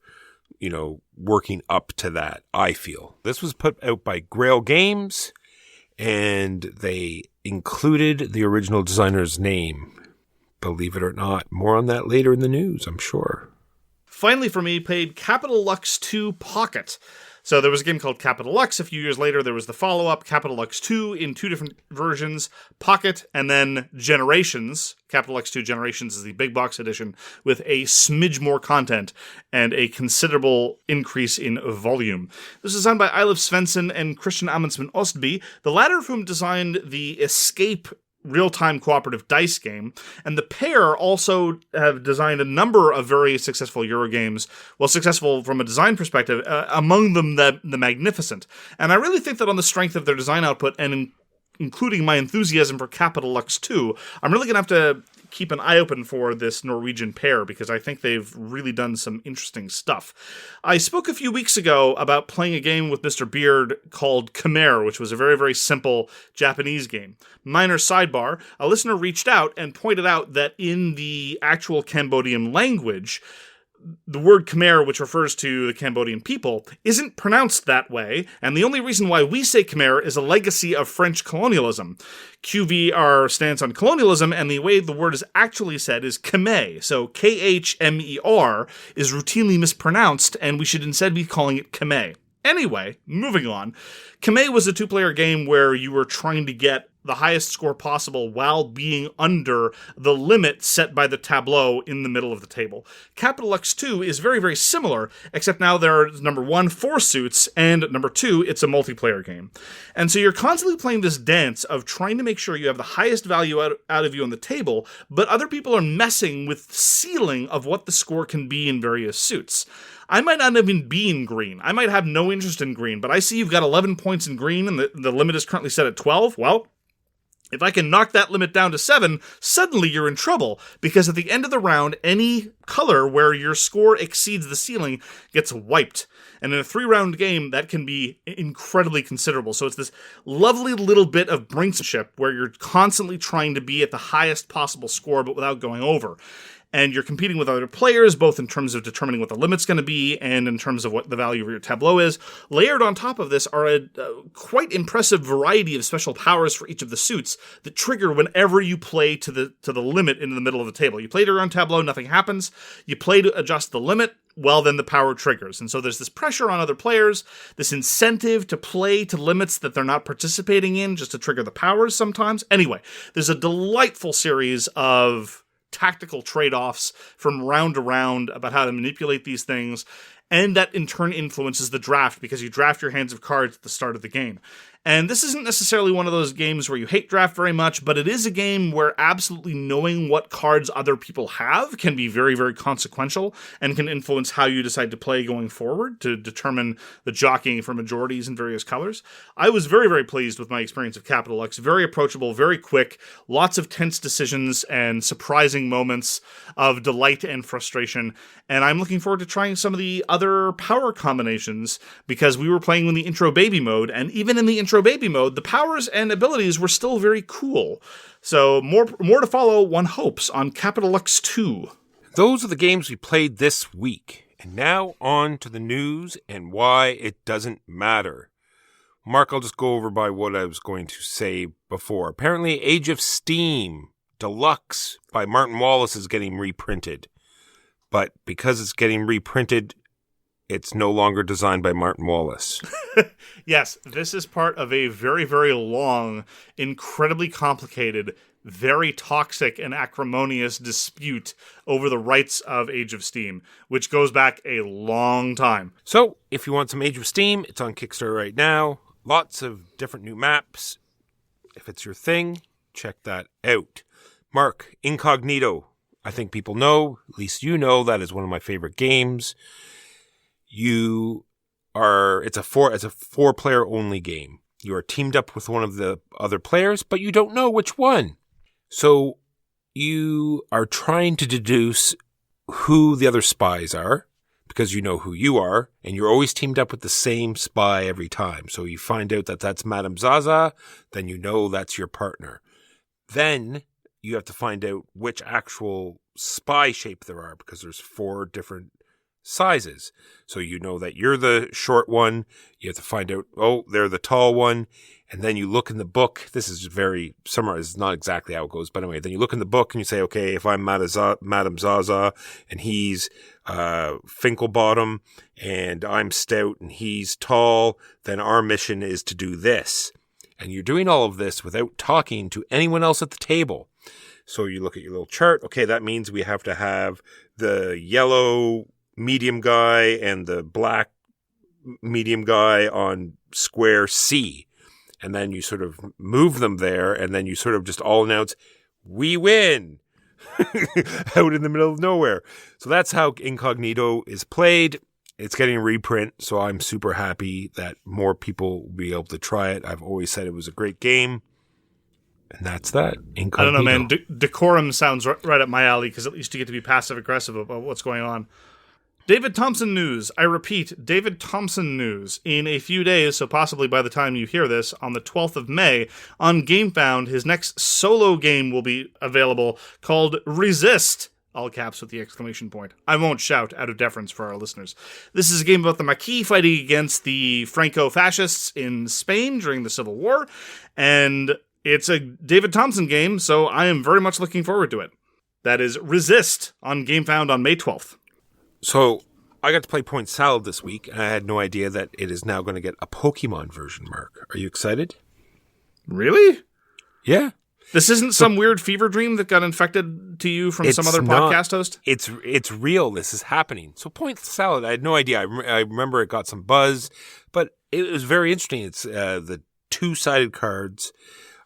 working up to that, I feel. This was put out by Grail Games, and they included the original designer's name. Believe it or not. More on that later in the news, I'm sure. Finally for me, played Capital Lux 2 Pocket. So there was a game called Capital Lux. A few years later, there was the follow-up, Capital Lux 2, in 2 different versions, Pocket, and then Generations. Capital Lux 2 Generations is the big box edition with a smidge more content and a considerable increase in volume. This is designed by Eilif Svensson and Christian Amundsen Ostby, the latter of whom designed the Escape real-time cooperative dice game, and the pair also have designed a number of very successful Euro games, well, successful from a design perspective, among them the Magnificent. And I really think that on the strength of their design output, and including my enthusiasm for Capital Lux 2, I'm really going to have to keep an eye open for this Norwegian pair, because I think they've really done some interesting stuff. I spoke a few weeks ago about playing a game with Mr. Beard called Khmer, which was a very, very simple Japanese game. Minor sidebar, a listener reached out and pointed out that in the actual Cambodian language, the word Khmer, which refers to the Cambodian people, isn't pronounced that way, and the only reason why we say Khmer is a legacy of French colonialism. QV, our stance on colonialism, and the way the word is actually said is Khmer, so Khmer is routinely mispronounced, and we should instead be calling it Khmer. Anyway, moving on. Khmer was a 2-player game where you were trying to get the highest score possible while being under the limit set by the tableau in the middle of the table. Capital X 2 is very, very similar, except now there are, number one, 4 suits, and number 2, it's a multiplayer game. And so you're constantly playing this dance of trying to make sure you have the highest value out of you on the table, but other people are messing with the ceiling of what the score can be in various suits. I might not even be in green. I might have no interest in green, but I see you've got 11 points in green and the limit is currently set at 12. Well, if I can knock that limit down to 7, suddenly you're in trouble, because at the end of the round, any color where your score exceeds the ceiling gets wiped. And in a 3-round game, that can be incredibly considerable. So it's this lovely little bit of brinksmanship where you're constantly trying to be at the highest possible score, but without going over. And you're competing with other players, both in terms of determining what the limit's going to be and in terms of what the value of your tableau is. Layered on top of this are a quite impressive variety of special powers for each of the suits that trigger whenever you play to the limit in the middle of the table. You play to your own tableau, nothing happens. You play to adjust the limit, well, then the power triggers. And so there's this pressure on other players, this incentive to play to limits that they're not participating in just to trigger the powers sometimes. Anyway, there's a delightful series of tactical trade-offs from round to round about how to manipulate these things, and that in turn influences the draft, because you draft your hands of cards at the start of the game. And this isn't necessarily one of those games where you hate draft very much, but it is a game where absolutely knowing what cards other people have can be very, very consequential and can influence how you decide to play going forward to determine the jockeying for majorities in various colors. I was very, very pleased with my experience of Capital X. Very approachable, very quick, lots of tense decisions and surprising moments of delight and frustration. And I'm looking forward to trying some of the other power combinations, because we were playing in the intro baby mode, and even in the intro baby mode, the powers and abilities were still very cool. So more to follow, one hopes, on Capital X 2. Those are the games we played this week. And now on to the news and why it doesn't matter. Mark, I'll just go over by what I was going to say before. Apparently, Age of Steam Deluxe by Martin Wallace is getting reprinted. But because it's getting reprinted, it's no longer designed by Martin Wallace. Yes, this is part of a very, very long, incredibly complicated, very toxic and acrimonious dispute over the rights of Age of Steam, which goes back a long time. So, if you want some Age of Steam, it's on Kickstarter right now. Lots of different new maps. If it's your thing, check that out. Mark, Incognito. I think people know, at least you know, that is one of my favorite games. It's a 4-player only game. You are teamed up with one of the other players, but you don't know which one. So you are trying to deduce who the other spies are, because you know who you are, and you're always teamed up with the same spy every time. So you find out that that's Madame Zaza, then you know that's your partner. Then you have to find out which actual spy shape there are, because there's 4 different sizes. So you know that you're the short one. You have to find out, they're the tall one. And then you look in the book. This is very summarized, not exactly how it goes, but anyway, then you look in the book and you say, okay, if I'm Madame Zaza and he's Finkelbottom and I'm stout and he's tall, then our mission is to do this. And you're doing all of this without talking to anyone else at the table. So you look at your little chart. Okay, that means we have to have the yellow medium guy and the black medium guy on square C. And then you sort of move them there, and then you sort of just all announce, we win, out in the middle of nowhere. So that's how Incognito is played. It's getting a reprint, so I'm super happy that more people will be able to try it. I've always said it was a great game. And that's that. Incognito. I don't know, man. Decorum sounds right up my alley, because at least you get to be passive-aggressive about what's going on. David Thompson news. I repeat, David Thompson news. In a few days, so possibly by the time you hear this, on the 12th of May, on GameFound, his next solo game will be available called Resist, all caps with the exclamation point. I won't shout out of deference for our listeners. This is a game about the Maquis fighting against the Franco-fascists in Spain during the Civil War, and it's a David Thompson game, so I am very much looking forward to it. That is Resist on GameFound on May 12th. So I got to play Point Salad this week, and I had no idea that it is now going to get a Pokemon version, Mark. Are you excited? Really? Yeah. This isn't some weird fever dream that got infected to you from some other podcast host? It's real. This is happening. So Point Salad, I had no idea. I remember it got some buzz, but it was very interesting. It's the two-sided cards.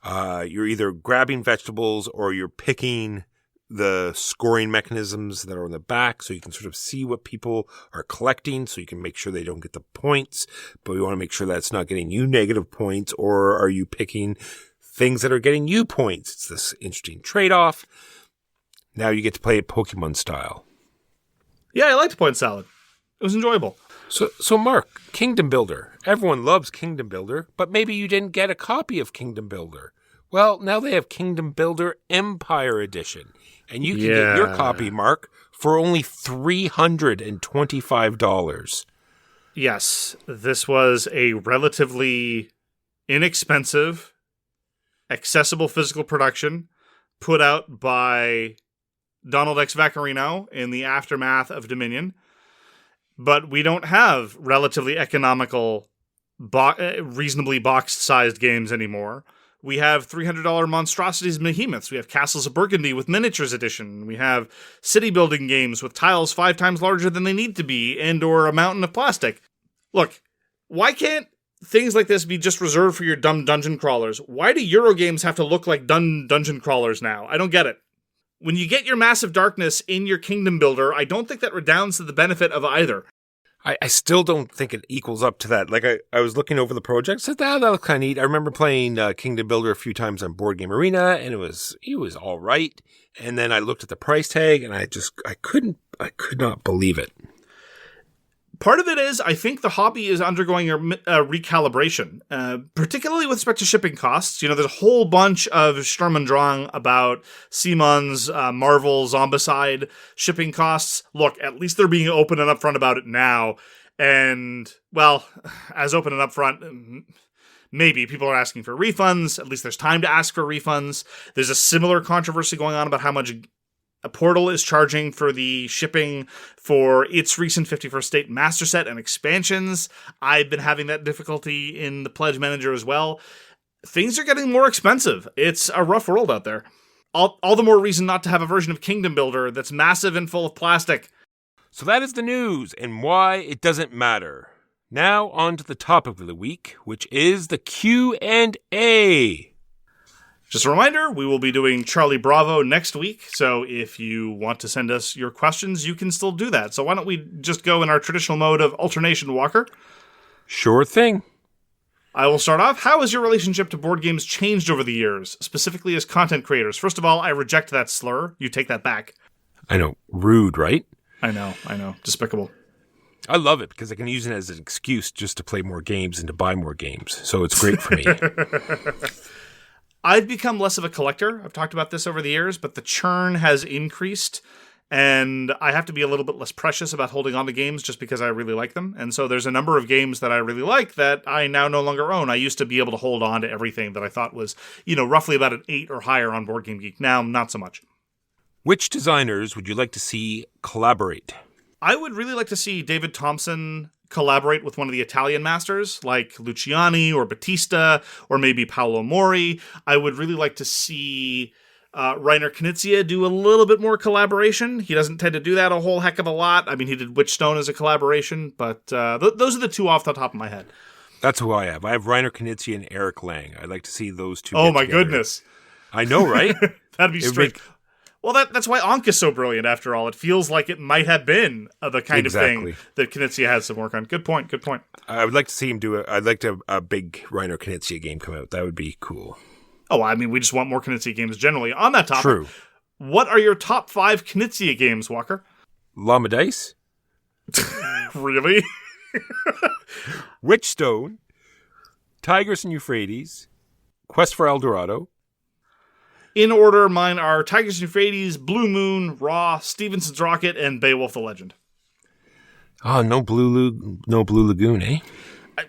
You're either grabbing vegetables or you're picking the scoring mechanisms that are on the back, so you can sort of see what people are collecting, so you can make sure they don't get the points, but we want to make sure that it's not getting you negative points, or are you picking things that are getting you points? It's this interesting trade-off. Now you get to play it Pokemon style. Yeah, I liked Point Salad. It was enjoyable. So Mark, Kingdom Builder. Everyone loves Kingdom Builder, but maybe you didn't get a copy of Kingdom Builder. Well, now they have Kingdom Builder Empire Edition. And you can get your copy, Mark, for only $325. Yes, this was a relatively inexpensive, accessible physical production put out by Donald X. Vaccarino in the aftermath of Dominion. But we don't have relatively economical, reasonably box-sized games anymore. We have $300 monstrosities and behemoths. We have Castles of Burgundy with miniatures edition. We have city building games with tiles 5 times larger than they need to be and or a mountain of plastic. Look, why can't things like this be just reserved for your dumb dungeon crawlers? Why do Euro games have to look like dungeon crawlers now? I don't get it. When you get your Massive Darkness in your Kingdom Builder, I don't think that redounds to the benefit of either. I still don't think it equals up to that. Like, I was looking over the project, said, that looks kind of neat. I remember playing Kingdom Builder a few times on Board Game Arena, and it was all right. And then I looked at the price tag, and I could not believe it. Part of it is, I think the hobby is undergoing a recalibration, particularly with respect to shipping costs. You know, there's a whole bunch of Sturm und Drang about CMON's Marvel Zombicide shipping costs. Look, at least they're being open and upfront about it now. And, well, as open and upfront, maybe people are asking for refunds. At least there's time to ask for refunds. There's a similar controversy going on about how much a Portal is charging for the shipping for its recent 51st State Master Set and expansions. I've been having that difficulty in the Pledge Manager as well. Things are getting more expensive. It's a rough world out there. All the more reason not to have a version of Kingdom Builder that's massive and full of plastic. So that is the news and why it doesn't matter. Now on to the topic of the week, which is the Q&A. Just a reminder, we will be doing Charlie Bravo next week, so if you want to send us your questions, you can still do that. So why don't we just go in our traditional mode of alternation, Walker? Sure thing. I will start off. How has your relationship to board games changed over the years, specifically as content creators? First of all, I reject that slur. You take that back. I know. Rude, right? I know. Despicable. I love it because I can use it as an excuse just to play more games and to buy more games, so it's great for me. I've become less of a collector. I've talked about this over the years, but the churn has increased, and I have to be a little bit less precious about holding on to games just because I really like them. And so there's a number of games that I really like that I now no longer own. I used to be able to hold on to everything that I thought was, roughly about an 8 or higher on Board Game Geek. Now, not so much. Which designers would you like to see collaborate? I would really like to see David Thompson collaborate with one of the Italian masters, like Luciani or Battista, or maybe Paolo Mori. I would really like to see Reiner Knizia do a little bit more collaboration. He doesn't tend to do that a whole heck of a lot. I mean, he did Witchstone as a collaboration, but those are the two off the top of my head. That's who I have. I have Reiner Knizia and Eric Lang. I'd like to see those two. Oh my goodness. I know, right? That'd be strange. Well, that's why Ankh is so brilliant, after all. It feels like it might have been the kind of thing that Knizia had some work on. Good point. I would like to see him do I'd like to have a big Reiner Knizia game come out. That would be cool. Oh, I mean, we just want more Knizia games generally. On that topic, True. What are your top 5 Knizia games, Walker? Llama Dice. Really? Witchstone. Tigris and Euphrates. Quest for El Dorado. In order, mine are Tigris and Euphrates, Blue Moon, Raw, Stevenson's Rocket, and Beowulf the Legend. Oh, no Blue Lagoon, eh?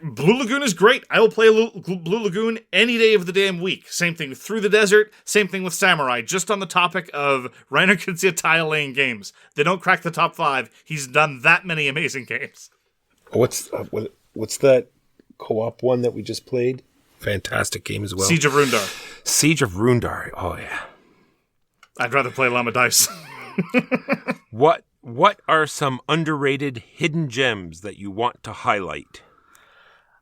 Blue Lagoon is great. I will play Blue Lagoon any day of the damn week. Same thing with Through the Desert. Same thing with Samurai. Just on the topic of Reiner Knizia tile-laying games. They don't crack the top 5. He's done that many amazing games. What's that co-op one that we just played? Fantastic game as well. Siege of Rundar. Siege of Rundar. Oh, yeah. I'd rather play Llama Dice. What are some underrated hidden gems that you want to highlight?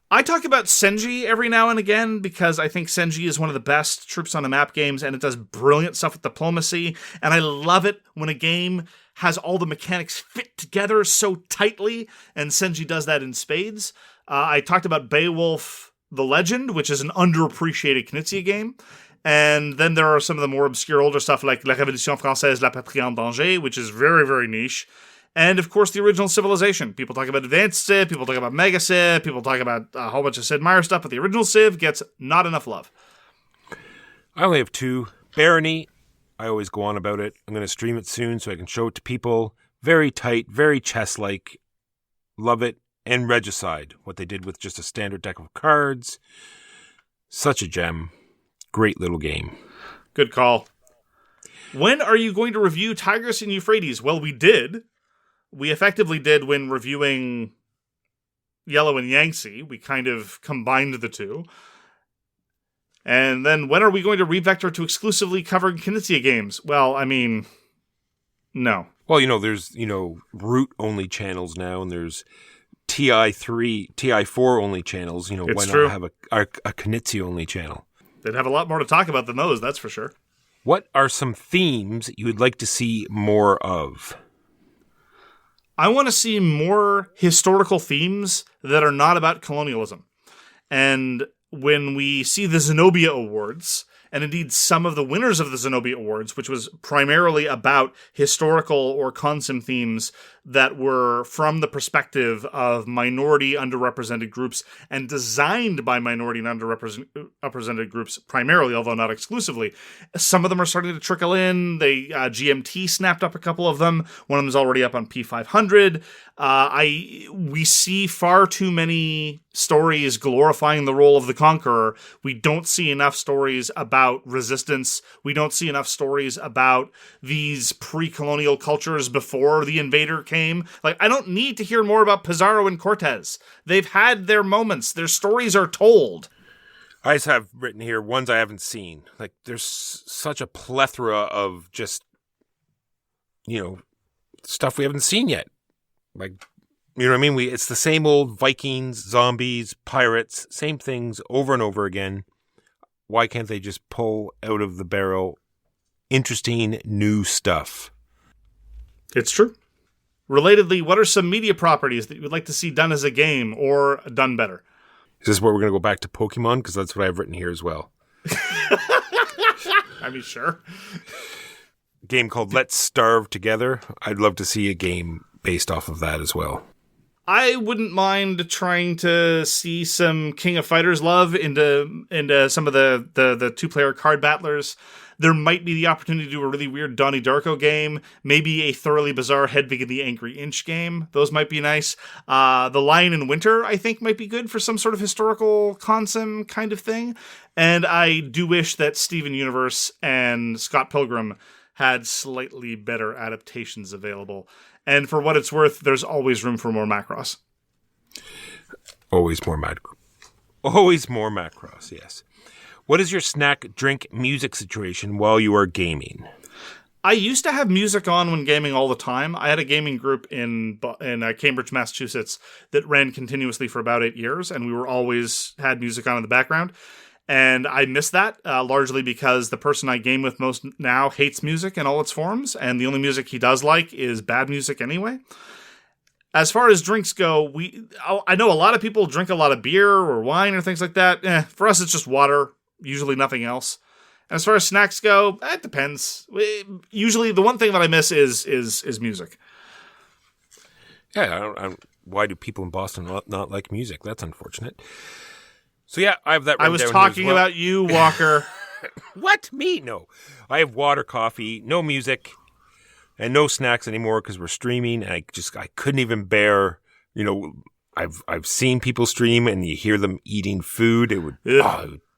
I talk about Senji every now and again because I think Senji is one of the best troops on a map games, and it does brilliant stuff with diplomacy, and I love it when a game has all the mechanics fit together so tightly, and Senji does that in spades. I talked about Beowulf the Legend, which is an underappreciated Knizia game. And then there are some of the more obscure older stuff like La Révolution Française, La Patrie en Danger, which is very, very niche. And, of course, the original Civilization. People talk about Advanced Civ, people talk about Mega Civ, people talk about a whole bunch of Sid Meier stuff, but the original Civ gets not enough love. I only have two. Barony, I always go on about it. I'm going to stream it soon so I can show it to people. Very tight, very chess-like. Love it. And Regicide, what they did with just a standard deck of cards. Such a gem. Great little game. Good call. When are you going to review Tigris and Euphrates? Well, we did. We effectively did when reviewing Yellow and Yangtze. We kind of combined the two. And then when are we going to re-vector to exclusively covering Knizia games? Well, I mean, no. Well, there's, root-only channels now, and there's TI3, TI4 only channels. Why not have a Knizia only channel? They'd have a lot more to talk about than those, that's for sure. What are some themes you would like to see more of? I want to see more historical themes that are not about colonialism. And when we see the Zenobia Awards, and indeed some of the winners of the Zenobia Awards, which was primarily about historical or consim themes that were from the perspective of minority underrepresented groups and designed by minority and underrepresented groups primarily, although not exclusively. Some of them are starting to trickle in. GMT snapped up a couple of them. One of them is already up on P500. We see far too many stories glorifying the role of the conqueror. We don't see enough stories about resistance. We don't see enough stories about these pre-colonial cultures before the invader came. Like, I don't need to hear more about Pizarro and Cortez. They've had their moments. Their stories are told. I just have written here ones I haven't seen. Like, there's such a plethora of just, stuff we haven't seen yet. Like, you know what I mean? It's the same old Vikings, zombies, pirates, same things over and over again. Why can't they just pull out of the barrel interesting new stuff? It's true. Relatedly, what are some media properties that you would like to see done as a game or done better? Is this where we're going to go back to Pokemon? Because that's what I've written here as well. I mean, sure. Game called Let's Starve Together. I'd love to see a game based off of that as well. I wouldn't mind trying to see some King of Fighters love into some of the two-player card battlers. There might be the opportunity to do a really weird Donnie Darko game, maybe a thoroughly bizarre Hedwig and the Angry Inch game. Those might be nice. The Lion in Winter, I think, might be good for some sort of historical consim kind of thing. And I do wish that Steven Universe and Scott Pilgrim had slightly better adaptations available. And for what it's worth, there's always room for more Macross. Always more Macross, yes. What is your snack, drink, music situation while you are gaming? I used to have music on when gaming all the time. I had a gaming group in Cambridge, Massachusetts that ran continuously for about 8 years, and we were always had music on in the background. And I miss that, largely because the person I game with most now hates music in all its forms, and the only music he does like is bad music anyway. As far as drinks go, I know a lot of people drink a lot of beer or wine or things like that. For us, it's just water, usually nothing else. As far as snacks go, it depends. Usually, the one thing that I miss is music. Yeah, why do people in Boston not like music? That's unfortunate. So yeah, I have that. I was talking about you, Walker. What? Me? No. I have water, coffee, no music, and no snacks anymore because we're streaming. And I couldn't even bear. I've seen people stream and you hear them eating food. It would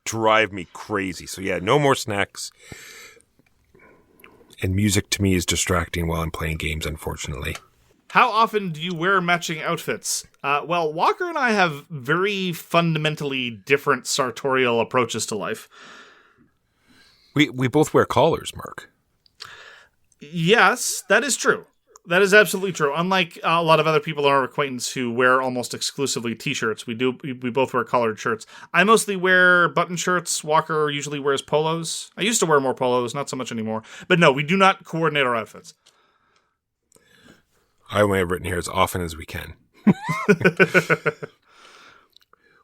drive me crazy. So yeah, no more snacks. And music to me is distracting while I'm playing games, unfortunately. How often do you wear matching outfits? Well, Walker and I have very fundamentally different sartorial approaches to life. We both wear collars, Mark. Yes, that is true. That is absolutely true. Unlike a lot of other people in our acquaintance who wear almost exclusively T-shirts, we both wear collared shirts. I mostly wear button shirts. Walker usually wears polos. I used to wear more polos, not so much anymore. But no, we do not coordinate our outfits. I only have written here as often as we can.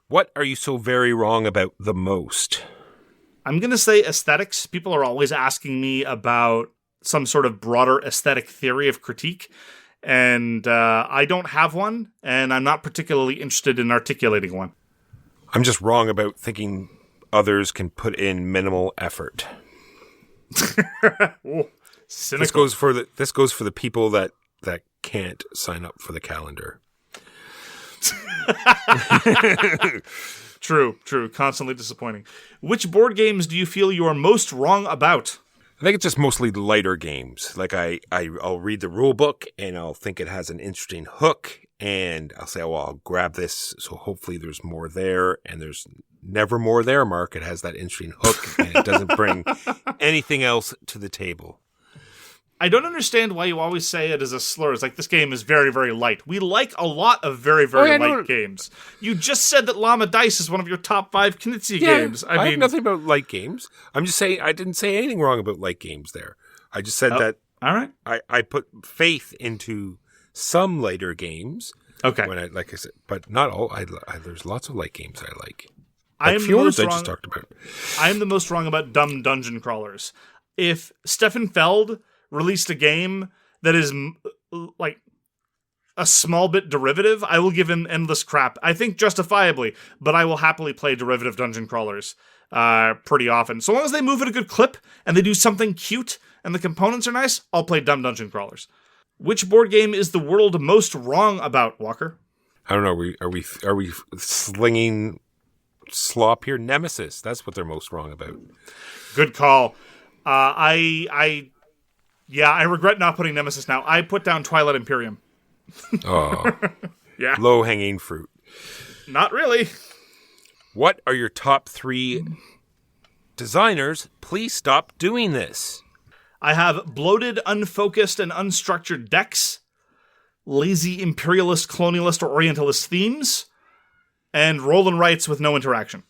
What are you so very wrong about the most? I'm going to say aesthetics. People are always asking me about some sort of broader aesthetic theory of critique, and I don't have one, and I'm not particularly interested in articulating one. I'm just wrong about thinking others can put in minimal effort. Ooh, cynical. This goes for the people that can't sign up for the calendar. True. Constantly disappointing. Which board games do you feel you are most wrong about? I think it's just mostly lighter games. Like I'll read the rule book and I'll think it has an interesting hook and I'll say, oh, I'll grab this. So hopefully there's more there, and there's never more there, Mark. It has that interesting hook and it doesn't bring anything else to the table. I don't understand why you always say it as a slur. It's like, this game is very, very light. We like a lot of very, very light games. You just said that Llama Dice is one of your top 5 Knizia games. I mean, have nothing about light games. I'm just saying I didn't say anything wrong about light games there. I just said that all right. I put faith into some lighter games. Okay. When like I said, but not all. There's lots of light games I like. I just talked about. I am the most wrong about dumb dungeon crawlers. If Stefan Feld released a game that is like a small bit derivative, I will give him endless crap. I think justifiably, but I will happily play derivative dungeon crawlers pretty often. So long as they move at a good clip and they do something cute and the components are nice, I'll play dumb dungeon crawlers. Which board game is the world most wrong about, Walker? I don't know. Are we slinging slop here? Nemesis. That's what they're most wrong about. Good call. I regret not putting Nemesis now. I put down Twilight Imperium. Oh. Yeah. Low-hanging fruit. Not really. What are your top 3 designers? Please stop doing this. I have bloated, unfocused, and unstructured decks, lazy imperialist, colonialist, or orientalist themes, and roll and writes with no interaction.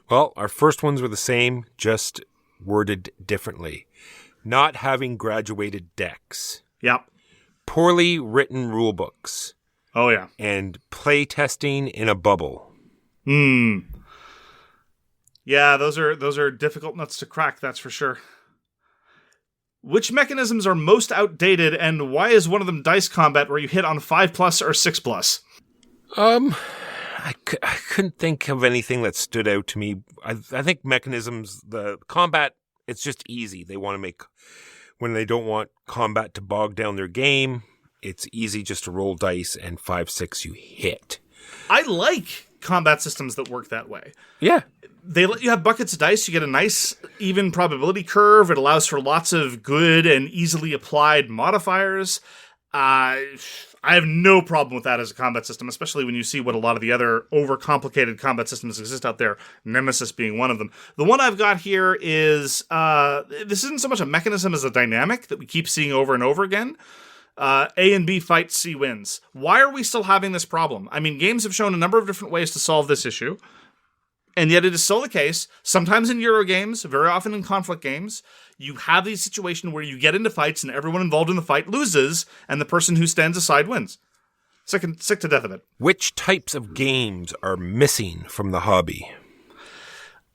Well, our first ones were the same, just worded differently. Not having graduated decks. Yep. Poorly written rule books. Oh, yeah. And play testing in a bubble. Yeah, those are difficult nuts to crack, that's for sure. Which mechanisms are most outdated, and why is one of them dice combat where you hit on 5+ or 6+? I couldn't think of anything that stood out to me. I think mechanisms, the combat, it's just easy. They want to make, when they don't want combat to bog down their game, it's easy just to roll dice and 5-6 you hit. I like combat systems that work that way. Yeah. They let you have buckets of dice. You get a nice, even probability curve. It allows for lots of good and easily applied modifiers. I have no problem with that as a combat system, especially when you see what a lot of the other overcomplicated combat systems exist out there, Nemesis being one of them. The one I've got here is, this isn't so much a mechanism as a dynamic that we keep seeing over and over again. A and B fight, C wins. Why are we still having this problem? I mean, games have shown a number of different ways to solve this issue. And yet it is still the case, sometimes in Euro games, very often in conflict games, you have these situations where you get into fights and everyone involved in the fight loses, and the person who stands aside wins. Sick to death of it. Which types of games are missing from the hobby?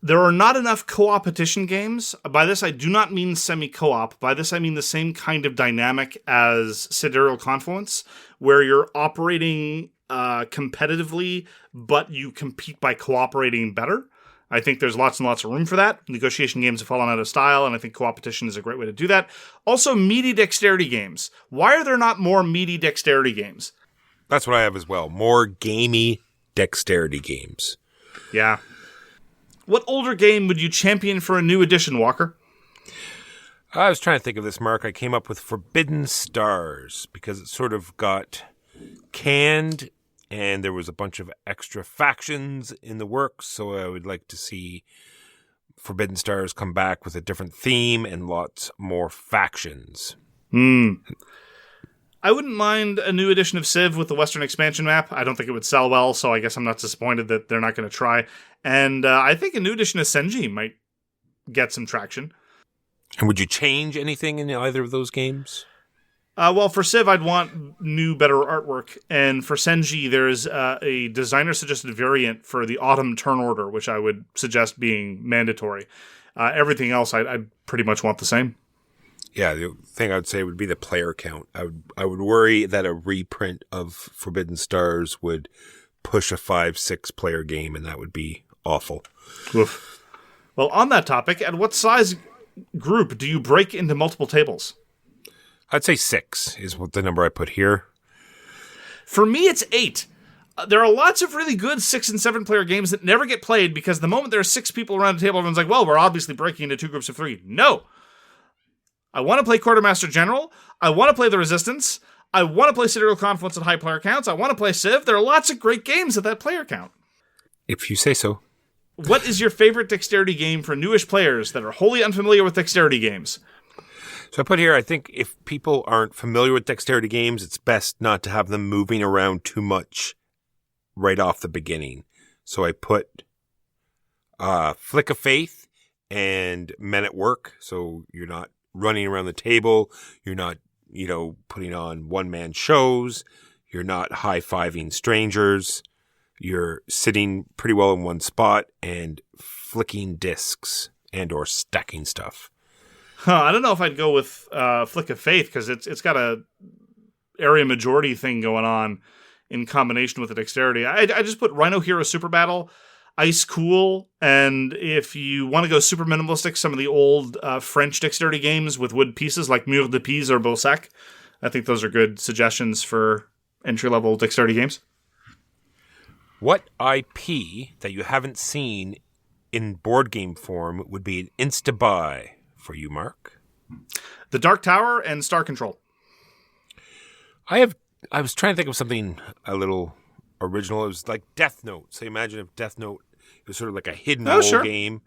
There are not enough co-opetition games. By this, I do not mean semi-co-op. By this, I mean the same kind of dynamic as Sidereal Confluence, where you're operating competitively, but you compete by cooperating better. I think there's lots and lots of room for that. Negotiation games have fallen out of style, and I think co-opetition is a great way to do that. Also, meaty dexterity games. Why are there not more meaty dexterity games? That's what I have as well. More gamey dexterity games. Yeah. What older game would you champion for a new edition, Walker? I was trying to think of this, Mark. I came up with Forbidden Stars because it sort of got canned and there was a bunch of extra factions in the works, so I would like to see Forbidden Stars come back with a different theme and lots more factions. I wouldn't mind a new edition of Civ with the Western expansion map. I don't think it would sell well, so I guess I'm not disappointed that they're not going to try. And I think a new edition of Senji might get some traction. And would you change anything in either of those games? Well, for Civ, I'd want new, better artwork. And for Senji, there's a designer-suggested variant for the Autumn Turn Order, which I would suggest being mandatory. Everything else, I'd pretty much want the same. Yeah, the thing I would say would be the player count. I would worry that a reprint of Forbidden Stars would push a 5-6 player game, and that would be awful. Oof. Well, on that topic, at what size group do you break into multiple tables? I'd say 6 is what the number I put here. For me, it's 8. There are lots of really good 6 and 7 player games that never get played because the moment there are 6 people around the table, everyone's like, well, we're obviously breaking into 2 groups of 3. No. I want to play Quartermaster General. I want to play The Resistance. I want to play Sidereal Confluence at high player counts. I want to play Civ. There are lots of great games at that player count. If you say so. What is your favorite dexterity game for newish players that are wholly unfamiliar with dexterity games? So I put here, I think if people aren't familiar with dexterity games, it's best not to have them moving around too much right off the beginning. So I put Flick of Faith and Men at Work. So you're not running around the table. You're not, putting on one-man shows. You're not high-fiving strangers. You're sitting pretty well in one spot and flicking discs and or stacking stuff. I don't know if I'd go with Flick of Faith because it's got a area majority thing going on in combination with the dexterity. I just put Rhino Hero Super Battle, Ice Cool, and if you want to go super minimalistic, some of the old French dexterity games with wood pieces like Mur de Pise or Beausac. I think those are good suggestions for entry-level dexterity games. What IP that you haven't seen in board game form would be an insta-buy for you, Mark? The Dark Tower and Star Control. I was trying to think of something a little original. It was like Death Note. So imagine if Death Note was sort of like a hidden role game.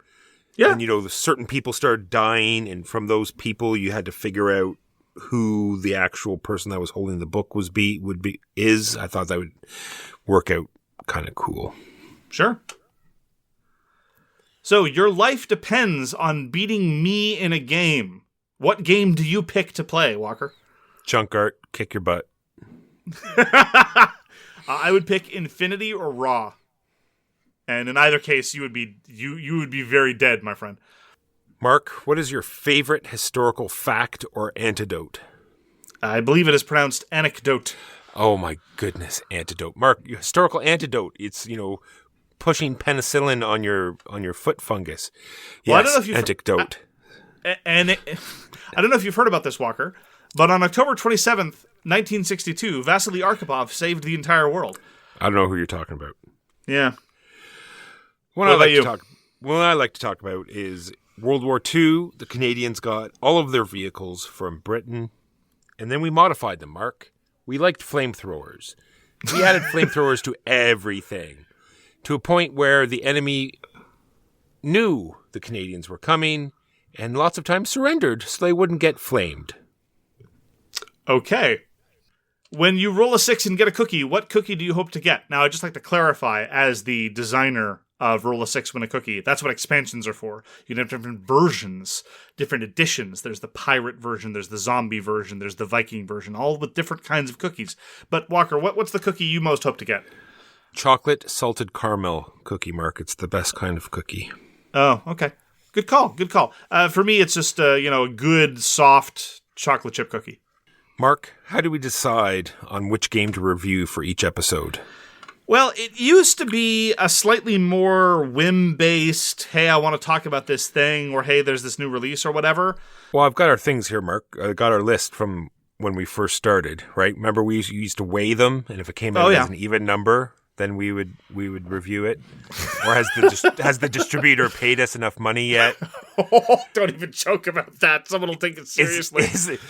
Yeah. And, the certain people started dying, and from those people you had to figure out who the actual person that was holding the book is. I thought that would work out kind of cool. Sure. So, your life depends on beating me in a game. What game do you pick to play, Walker? Junk Art, kick your butt. I would pick Infinity or Raw. And in either case, you would be very dead, my friend. Mark, what is your favorite historical fact or antidote? I believe it is pronounced anecdote. Oh my goodness, antidote. Mark, your historical antidote. It's, pushing penicillin on your foot fungus. Yes, well, I don't know if anecdote. I don't know if you've heard about this, Walker, but on October 27th, 1962, Vasily Arkhipov saved the entire world. I don't know who you're talking about. Yeah. What I like to talk about is World War II. The Canadians got all of their vehicles from Britain, and then we modified them, Mark. We liked flamethrowers. We added flamethrowers to everything, to a point where the enemy knew the Canadians were coming and lots of times surrendered so they wouldn't get flamed. Okay. When you roll a 6 and get a cookie, what cookie do you hope to get? Now, I'd just like to clarify, as the designer of roll a 6 win a cookie, that's what expansions are for. You can have different versions, different editions. There's the pirate version, there's the zombie version, there's the Viking version, all with different kinds of cookies. But Walker, what's the cookie you most hope to get? Chocolate salted caramel cookie, Mark. It's the best kind of cookie. Oh, okay. Good call. For me, it's just a good, soft chocolate chip cookie. Mark, how do we decide on which game to review for each episode? Well, it used to be a slightly more whim-based, hey, I want to talk about this thing, or hey, there's this new release or whatever. Well, I've got our things here, Mark. I got our list from when we first started, right? Remember we used to weigh them, and if it came out as an even number, then we would review it. Or has the distributor paid us enough money yet? Oh, don't even joke about that. Someone will take it seriously.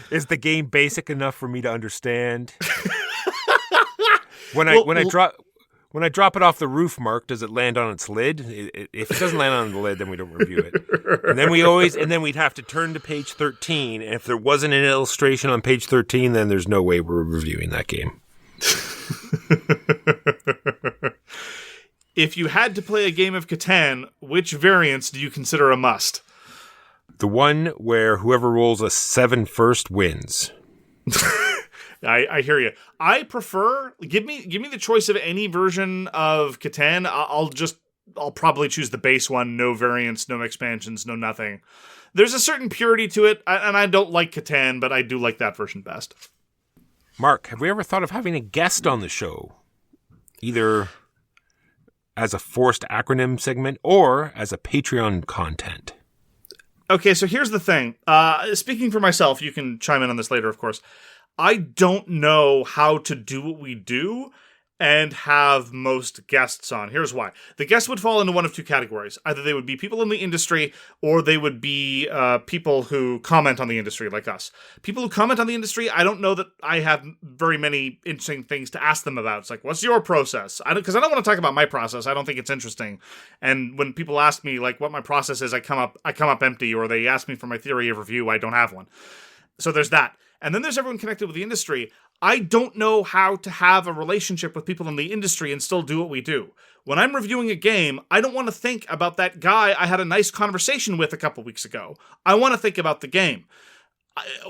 Is the game basic enough for me to understand? When I When I drop it off the roof, Mark, does it land on its lid? If it doesn't land on the lid, then we don't review it. And then we'd have to turn to page 13. And if there wasn't an illustration on page 13, then there's no way we're reviewing that game. If you had to play a game of Catan, which variants do you consider a must? The one where whoever rolls a 7 first wins. I hear you. I prefer give me the choice of any version of Catan. I'll probably choose the base one. No variants, no expansions, no nothing. There's a certain purity to it, and I don't like Catan, but I do like that version best. Mark, have we ever thought of having a guest on the show? Either as a forced acronym segment or as a Patreon content. Okay, so here's the thing. Speaking for myself, you can chime in on this later, of course. I don't know how to do what we do and have most guests on. Here's why. The guests would fall into one of two categories. Either they would be people in the industry, or they would be people who comment on the industry, like us. People who comment on the industry, I don't know that I have very many interesting things to ask them about. It's like, what's your process? Because I don't want to talk about my process. I don't think it's interesting. And when people ask me like what my process is, I come up empty, or they ask me for my theory of review, I don't have one. So there's that. And then there's everyone connected with the industry. I don't know how to have a relationship with people in the industry and still do what we do. When I'm reviewing a game, I don't want to think about that guy I had a nice conversation with a couple weeks ago. I want to think about the game.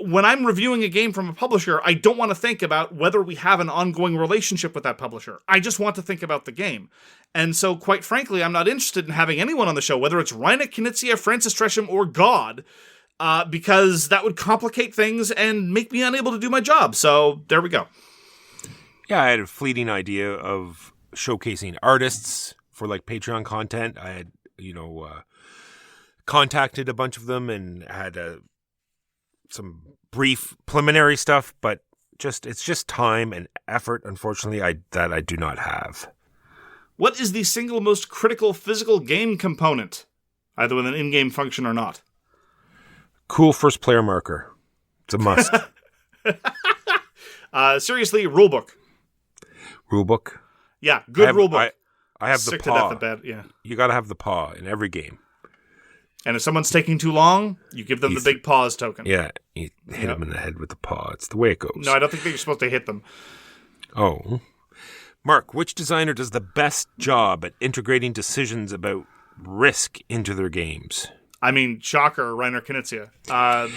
When I'm reviewing a game from a publisher, I don't want to think about whether we have an ongoing relationship with that publisher. I just want to think about the game. And so, quite frankly, I'm not interested in having anyone on the show, whether it's Reiner, Knizia, Francis Tresham, or God, because that would complicate things and make me unable to do my job. So there we go. Yeah, I had a fleeting idea of showcasing artists for like Patreon content. I had, contacted a bunch of them and had some brief preliminary stuff, but it's just time and effort, unfortunately, that I do not have. What is the single most critical physical game component, either with an in-game function or not? Cool first player marker. It's a must. Seriously, rulebook. Rulebook? Yeah, good rulebook. I have Sick the paw. to death of bed, yeah. You got to have the paw in every game. And if someone's taking too long, you give them the big paws token. Yeah, you hit them in the head with the paw. It's the way it goes. No, I don't think that you're supposed to hit them. Oh. Mark, which designer does the best job at integrating decisions about risk into their games? I mean, shocker, Reiner Knizia.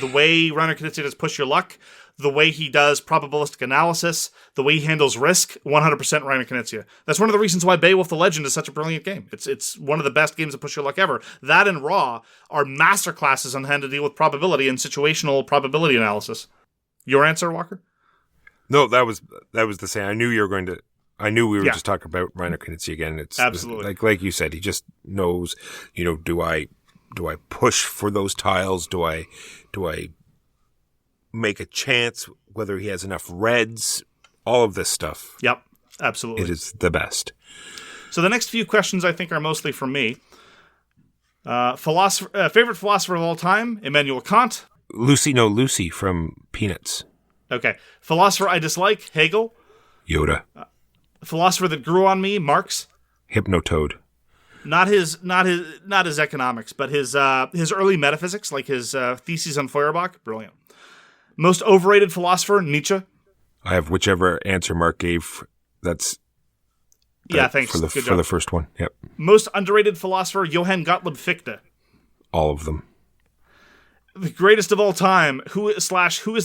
The way Reiner Knizia does push your luck, the way he does probabilistic analysis, the way he handles risk, 100% Reiner Knizia. That's one of the reasons why Beowulf the Legend is such a brilliant game. It's one of the best games of push your luck ever. That and Raw are masterclasses on how to deal with probability and situational probability analysis. Your answer, Walker? No, that was the same. I knew we were just talking about Reiner Knizia again. It's absolutely like you said. He just knows. Do I push for those tiles? Do I make a chance whether he has enough reds? All of this stuff. Yep, absolutely. It is the best. So the next few questions I think are mostly from me. Favorite philosopher of all time, Immanuel Kant. Lucy from Peanuts. Okay. Philosopher I dislike, Hegel. Yoda. Philosopher that grew on me, Marx. Hypnotoad. Not his economics, but his early metaphysics, like his theses on Feuerbach, brilliant. Most overrated philosopher, Nietzsche. I have whichever answer Mark gave. Thanks. For the first one. Yep. Most underrated philosopher, Johann Gottlieb Fichte. All of them. The greatest of all time, who is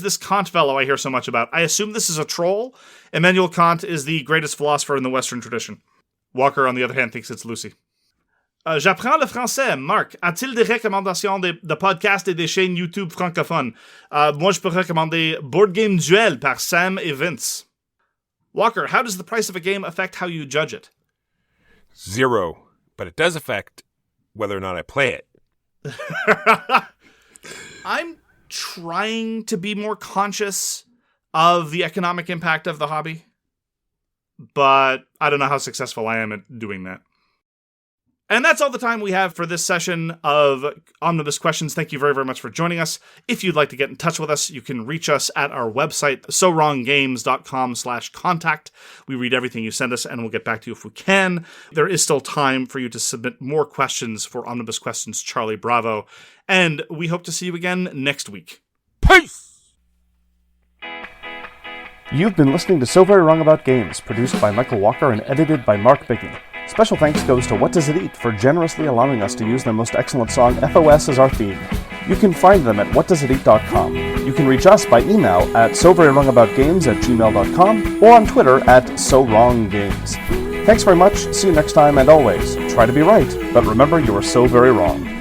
this Kant fellow I hear so much about? I assume this is a troll. Immanuel Kant is the greatest philosopher in the Western tradition. Walker, on the other hand, thinks it's Lucy. J'apprends le français. Marc, a-t-il des recommandations de podcasts et des chaînes YouTube francophones? Moi, je peux recommander Board Game Duel par Sam et Vince. Walker, how does the price of a game affect how you judge it? 0, but it does affect whether or not I play it. I'm trying to be more conscious of the economic impact of the hobby, but I don't know how successful I am at doing that. And that's all the time we have for this session of Omnibus Questions. Thank you very, very much for joining us. If you'd like to get in touch with us, you can reach us at our website, sowronggames.com/contact. We read everything you send us, and we'll get back to you if we can. There is still time for you to submit more questions for Omnibus Questions Charlie Bravo, and we hope to see you again next week. Peace! You've been listening to So Very Wrong About Games, produced by Michael Walker and edited by Mark Bigney. Special thanks goes to What Does It Eat for generously allowing us to use their most excellent song, FOS, as our theme. You can find them at whatdoesiteat.com. You can reach us by email at soverywrongaboutgames@gmail.com or on Twitter at SoWrongGames. Thanks very much, see you next time, and always, try to be right, but remember you are so very wrong.